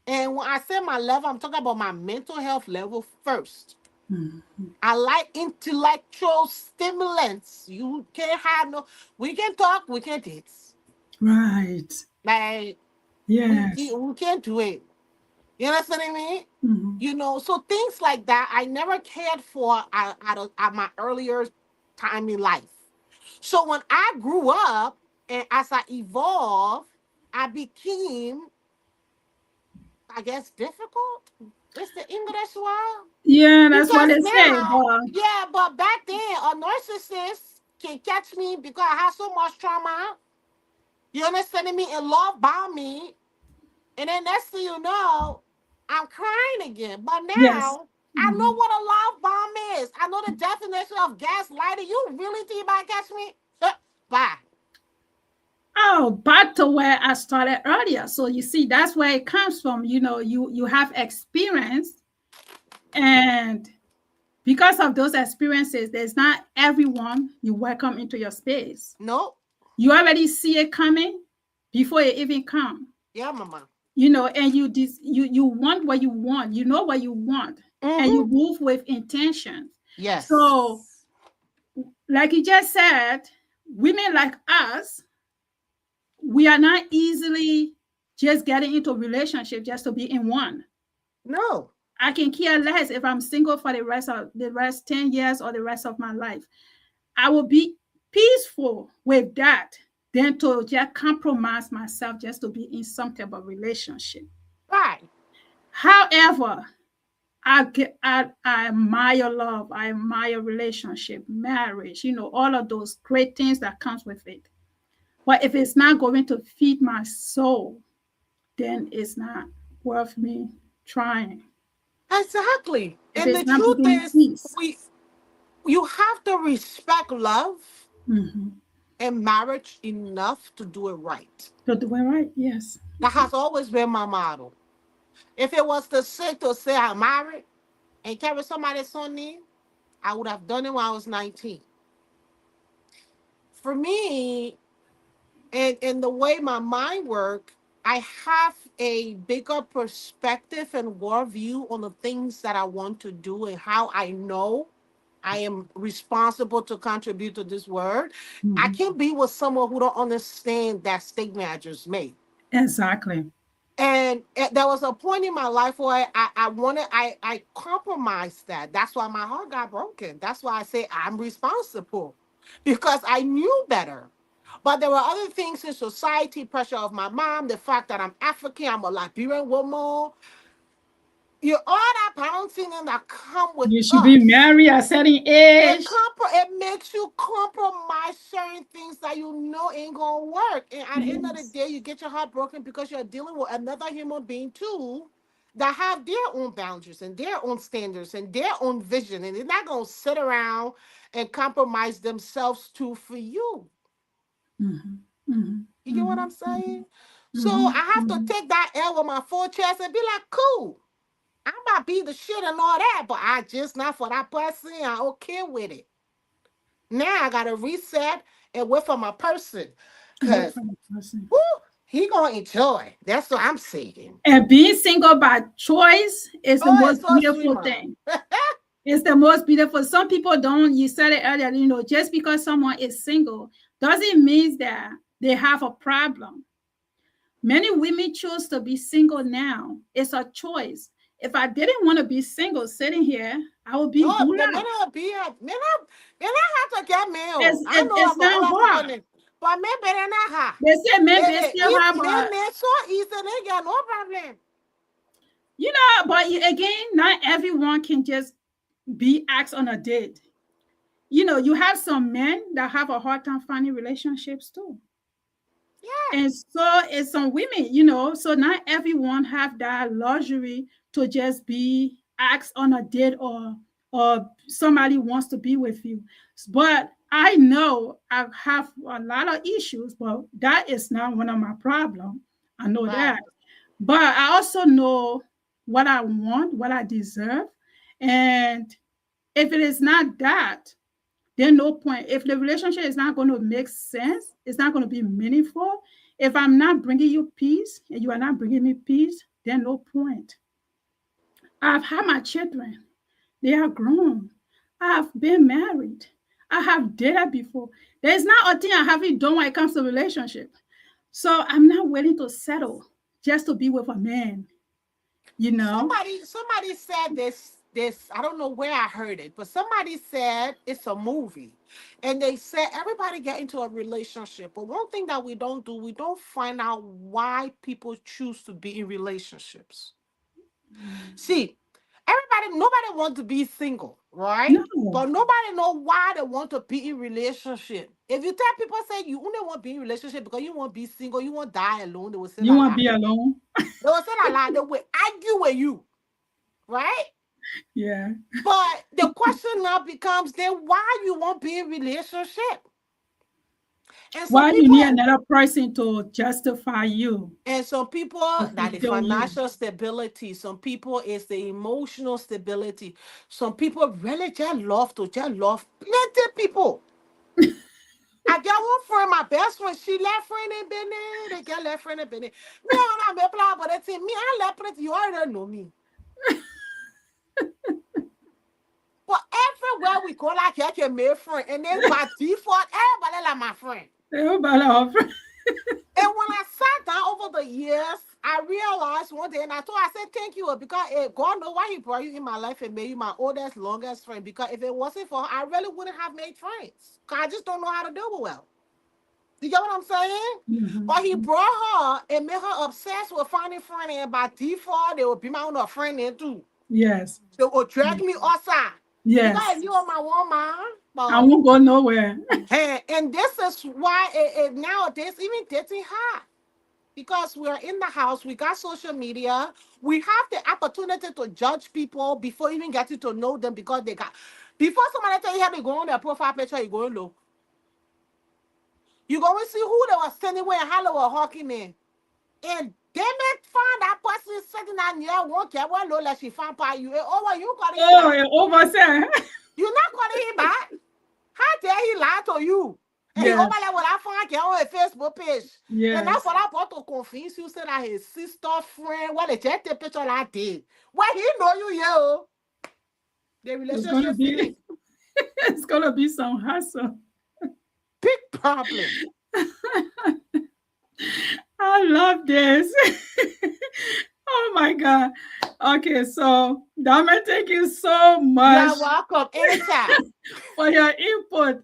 And when I say my level, I'm talking about my mental health level first. Mhm. I like intellectual stimulants. You can't have no. We can talk. We can't date. Right. Like Yes. we can't do it. You understand what I mean? Mhm. You know, so things like that I never cared for at my earlier time in life. So when I grew up and as I evolved, I became, I guess, difficult. Is the English word? Yeah, that's what Because they say. now, But yeah, but back then, a narcissist can catch me because I had so much trauma. You understand me? And love bomb me. And then next thing you know, I'm crying again. But yes. now, I know Mhm. what a love bomb is. I know the definition of gaslighting. You really think you might catch me? Bye. Oh, back to where I started earlier. So you see, that's where it comes from. You have experience, and because of those experiences, there's not everyone you welcome into your space. No. You already see it coming before it even come. Yeah, mama. And you want what you want. You know what you want, and you Mm-hmm. move with intentions. So, Yes. like you just said, women like us, we are not easily just getting into a relationship just to be in one. No. I can care less if I'm single for the rest 10 years or the rest of my life. I will be peaceful with that than to just compromise myself just to be in some type of relationship. Right. However, I admire love, I admire relationship, marriage, all of those great things that comes with it. But if it's not going to feed my soul, then it's not worth me trying. Exactly. If And it's the not truth bringing me is, peace. you have to respect love Mhm. and marriage enough to do it right. To do it right, yes. That has always been my model. If it was to say I'm married and carry somebody's son name, I would have done it when I was 19. For me, and the way my mind works, I have a bigger perspective and worldview on the things that I want to do and how I know I am responsible to contribute to this world. I Mhm. can't be with someone who don't understand that statement I just made. Exactly. And there was a point in my life where I compromised that. That's why my heart got broken. That's why I say I'm responsible because I knew better. But there were other things in society, pressure of my mom, the fact that I'm African, I'm a Liberian woman, all that balancing and that come with You should be us. married at a certain age. It makes you compromise certain things that you know ain't gonna work. And at the end of the Yes. day, you get your heart broken because you're dealing with another human being too that have their own boundaries and their own standards and their own vision. And they're not gonna sit around and compromise themselves too for you. Mhm. Mhm. You get what I'm Mhm. saying? So Mhm. I have to Mhm. take that L with my full chest and be like, cool. I might be the shit and all that, but I just not for that person. I okay with it. Now I gotta reset and wait for my person. Wait Cause for the person. whoo, he gonna enjoy. That's what I'm saying. And being single by choice is the Oh, it's most so sweet, beautiful man. thing. It's the most beautiful. Some people don't, you said it earlier, just because someone is single doesn't mean that they have a problem. Many women choose to be single now. It's a choice. If I didn't want to be single sitting here, I would be No, gula. the men are be men not have to get male. It's, I it, know it's about not other people, hard. but men better not have. They say men they still If have men a, they so easy, they got no problem. but again, not everyone can just be asked on a date. You have some men that have a hard time finding relationships too. And Yes. so it's some women, so not everyone have that luxury to just be asked on a date or somebody wants to be with you. But I know I have a lot of issues, but that is not one of my problems. I know Right. that. But I also know what I want, what I deserve. And If it is not that, then no point. If the relationship is not going to make sense, it's not going to be meaningful. If I'm not bringing you peace and you are not bringing me peace, then no point. I've had my children. They are grown. I have been married. I have dated before. There's not a thing I haven't done when it comes to relationship. So I'm not willing to settle just to be with a man, you know? Somebody said this, I don't know where I heard it, but somebody said it's a movie. And they said everybody get into a relationship. But one thing that we don't do, we don't find out why people choose to be in relationships. See, nobody wants to be single, right? No, But nobody know why they want to be in relationship. If you tell people say you only want to be in relationship because you want to be single, you want to die alone, they will say you la want la. to be alone? They will say la la. They will argue with you, right? Yeah. But the question now becomes then why you want to be in relationship? And some Why you need people another person to justify you, And some people to that the fulfill you? financial stability, some people it's the emotional stability. Some people really just love plenty people. I got one friend, my best friend, she left friend in Benin. They get left friend in Benin. Me, I'm not plan, but it's me, I left plenty. You already know me. But everywhere we go, like you can make friend, and then by default, everybody like my friend. Everybody offer. And when I sat down over the years, I realized one day, and I said, thank you, because God knows why He brought you in my life and made you my oldest, longest friend. Because if it wasn't for her, I really wouldn't have made friends. Because I just don't know how to do it well. You get what I'm saying? But He brought her and made her obsessed with finding friends, and by default, they would be my own friend then too. Yes. They would drag me outside. Because Yes. if you are my woman, I won't go nowhere. and this is why nowadays even dating hard. Because we're in the house, we got social media, we have the opportunity to judge people before even getting to know them because before somebody tell you how they go on their profile picture, you go and look. You go and see who they were standing with and how they were hawking in. And they may find that person sitting down here, won't care what low like she found by you. Oh, you calling him back. Over there. You're not calling him back. How dare he lie to you? And he over there with that phone get on a Facebook page. And that's what I bought to convince you, say that his sister friend, well, they check the picture like that. Well, he know you, yo. The relationship it's gonna be some hassle. big problem. I love this. Oh my God. Okay, so Diamond, thank you so much. You're welcome. Anytime. For your input.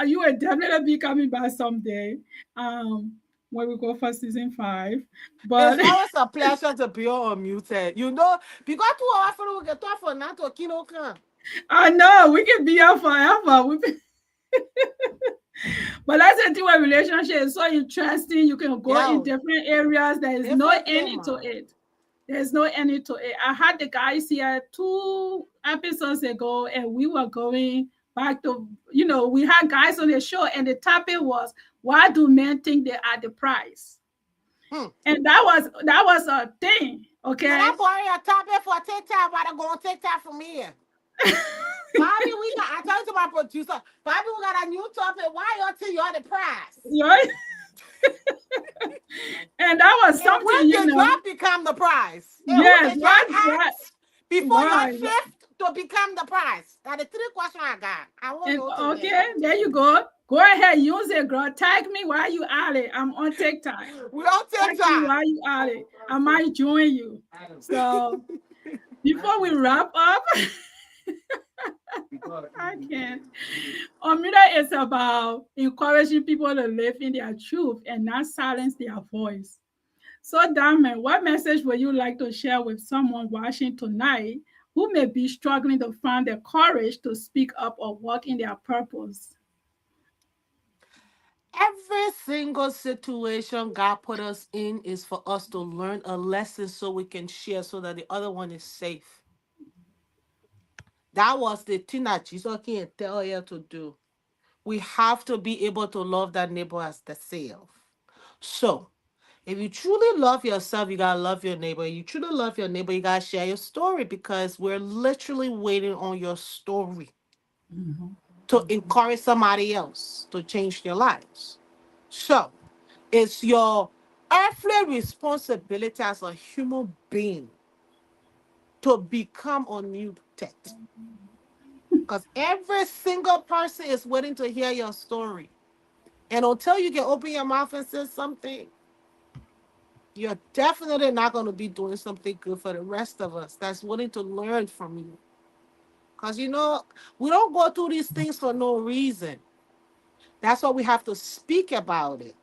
You will definitely be coming back someday. When we go for season 5. But it's always a pleasure to be on Unmuted. You know, because 2 hours for we get talk for now to Kino can. I know we can be here forever. But that's the thing with relationship. It's so interesting. You can go in different areas. There is no end to it. There's no end to it. I had the guys here 2 episodes ago, and we were going back to, we had guys on the show, and the topic was, why do men think they are the prize? And that was a thing, okay? Can I borrow your topic for TikTok? Why they go on TikTok from here? Bobby, I told to my producer, Bobby, we got a new topic. Why y'all think you're the prize? Right? And that was something, when did y'all become the prize? Yes, before y'all shift to become the prize. Now the 3 questions I got. I want to know. Okay, there you go. Go ahead, use it, girl. Tag me while you at it. I'm on TikTok. We're on TikTok. Tag me while you at it. I might join you. So before we wrap up, I can't. Omida is about encouraging people to live in their truth and not silence their voice. So, Diamond, what message would you like to share with someone watching tonight who may be struggling to find the courage to speak up or walk in their purpose? Every single situation God put us in is for us to learn a lesson so we can share so that the other one is safe. That was the thing that Jesus can tell you to do. We have to be able to love that neighbor as the self. So, if you truly love yourself, you gotta love your neighbor. You truly love your neighbor, you gotta share your story because we're literally waiting on your story. to encourage somebody else to change their lives. So it's your earthly responsibility as a human being to become unmuted. Because every single person is waiting to hear your story. And until you can open your mouth and say something, you're definitely not going to be doing something good for the rest of us that's willing to learn from you. Because, we don't go through these things for no reason. That's why we have to speak about it.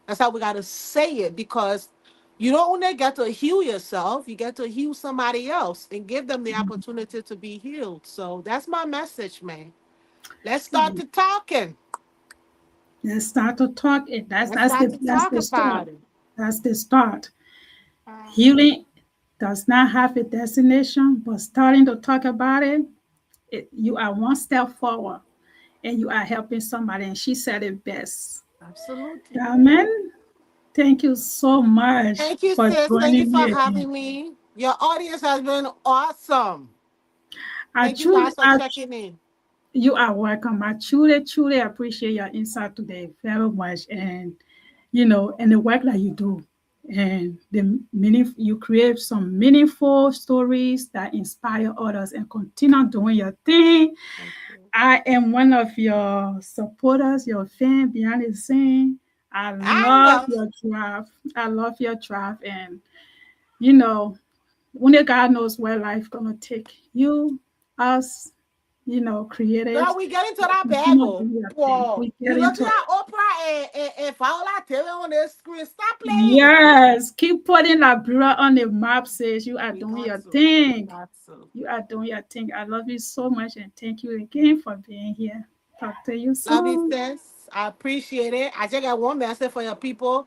That's how we got to say it, because you don't only get to heal yourself, you get to heal somebody else and give them the opportunity to be healed. So that's my message, man. Let's start to talking. Let's start to talk. Let's start to talk The start. about it. That's the start. Healing does not have a destination, but starting to talk about it, you are one step forward and you are helping somebody. And she said it best. Absolutely. Diamond, thank you so much Thank you, for sis. Thank you joining for me again. having me. Your audience has been awesome. I Thank you truly, guys for checking in. you are welcome. I truly appreciate your insight today very much. And, and the work that you do. And the meaning you create some meaningful stories that inspire others and continue doing your thing. I am one of your supporters, your fan behind the scene. I I love know. your drive. I love your drive. And, you know, only God knows where life gonna take you, us, creatives. Girl, we get into that Continue Bible. doing your thing. Whoa. We You get looking into it. at Oprah and Paola Taylor on the screen. Stop playing. Yes, keep putting Liberia on the map, says you are We doing got your to. We thing. got to. You are doing your thing. I love you so much and thank you again for being here. Talk to you Love you, soon. sis. I appreciate it. I just got one message for your people.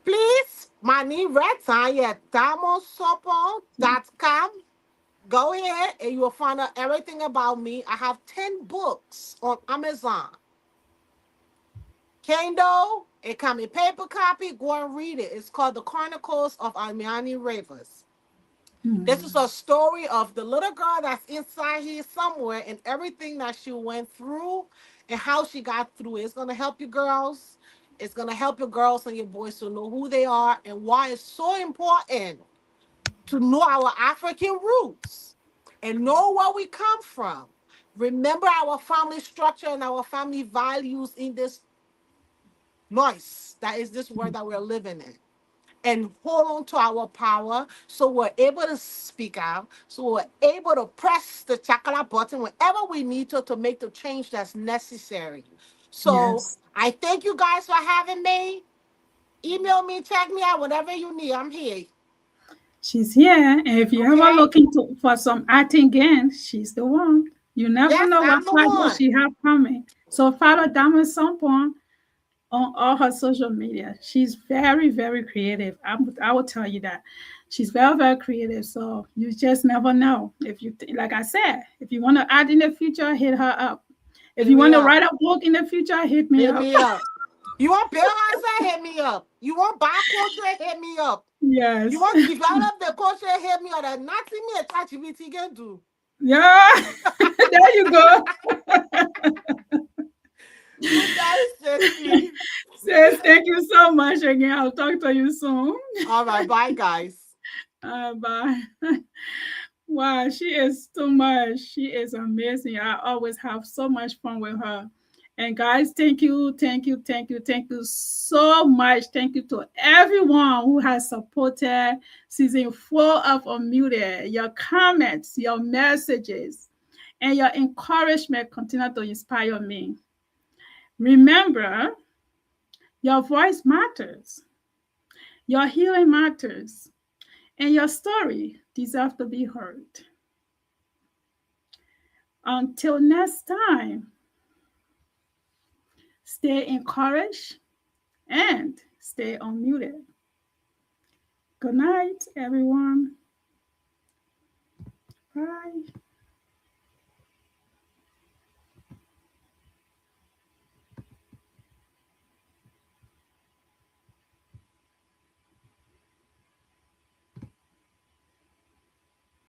Please, my new website at diamondsonpon.com. Go ahead and you will find out everything about me. I have 10 books on Amazon. Kindle, it comes in paper copy. Go and read it. It's called The Chronicles of Armani Ravers. This is a story of the little girl that's inside here somewhere and everything that she went through and how she got through it. It's going to help you girls. It's going to help your girls and your boys to know who they are and why it's so important to know our African roots and know where we come from. Remember our family structure and our family values in this noise that is this world that we're living in. And hold on to our power so we're able to speak out, so we're able to press the chocolate button whenever we need to make the change that's necessary. So Yes. I thank you guys for having me. Email me, check me out, whatever you need. I'm here. She's here. And if you're ever Okay? looking for some acting again, she's the one. You never Yes, know I'm what the project one. she have coming. So follow Diamond Sonpon on all her social media. She's very, very creative. I will tell you that. She's very, very creative. So you just never know. If you, like I said, if you want to act in the future, hit her up. If Hit you me want to up. write a book in the future, hit me Hit up. me up. You want Bill Hansen? Hit me up. You want bar culture? Hit me up. You Yes. want develop the culture? Hit me up. There's nothing me a ChatGPT can do. Yeah. There you go. Good night, Sissy. Says, thank you so much again. I'll talk to you soon. All right, bye, guys. Bye. Wow, she is too much. She is amazing. I always have so much fun with her. And guys, thank you, thank you so much. Thank you to everyone who has supported season 4 of Unmuted. Your comments, your messages, and your encouragement continue to inspire me. Remember, your voice matters, your healing matters, and your story deserves to be heard. Until next time, stay encouraged and stay unmuted. Good night, everyone. Bye.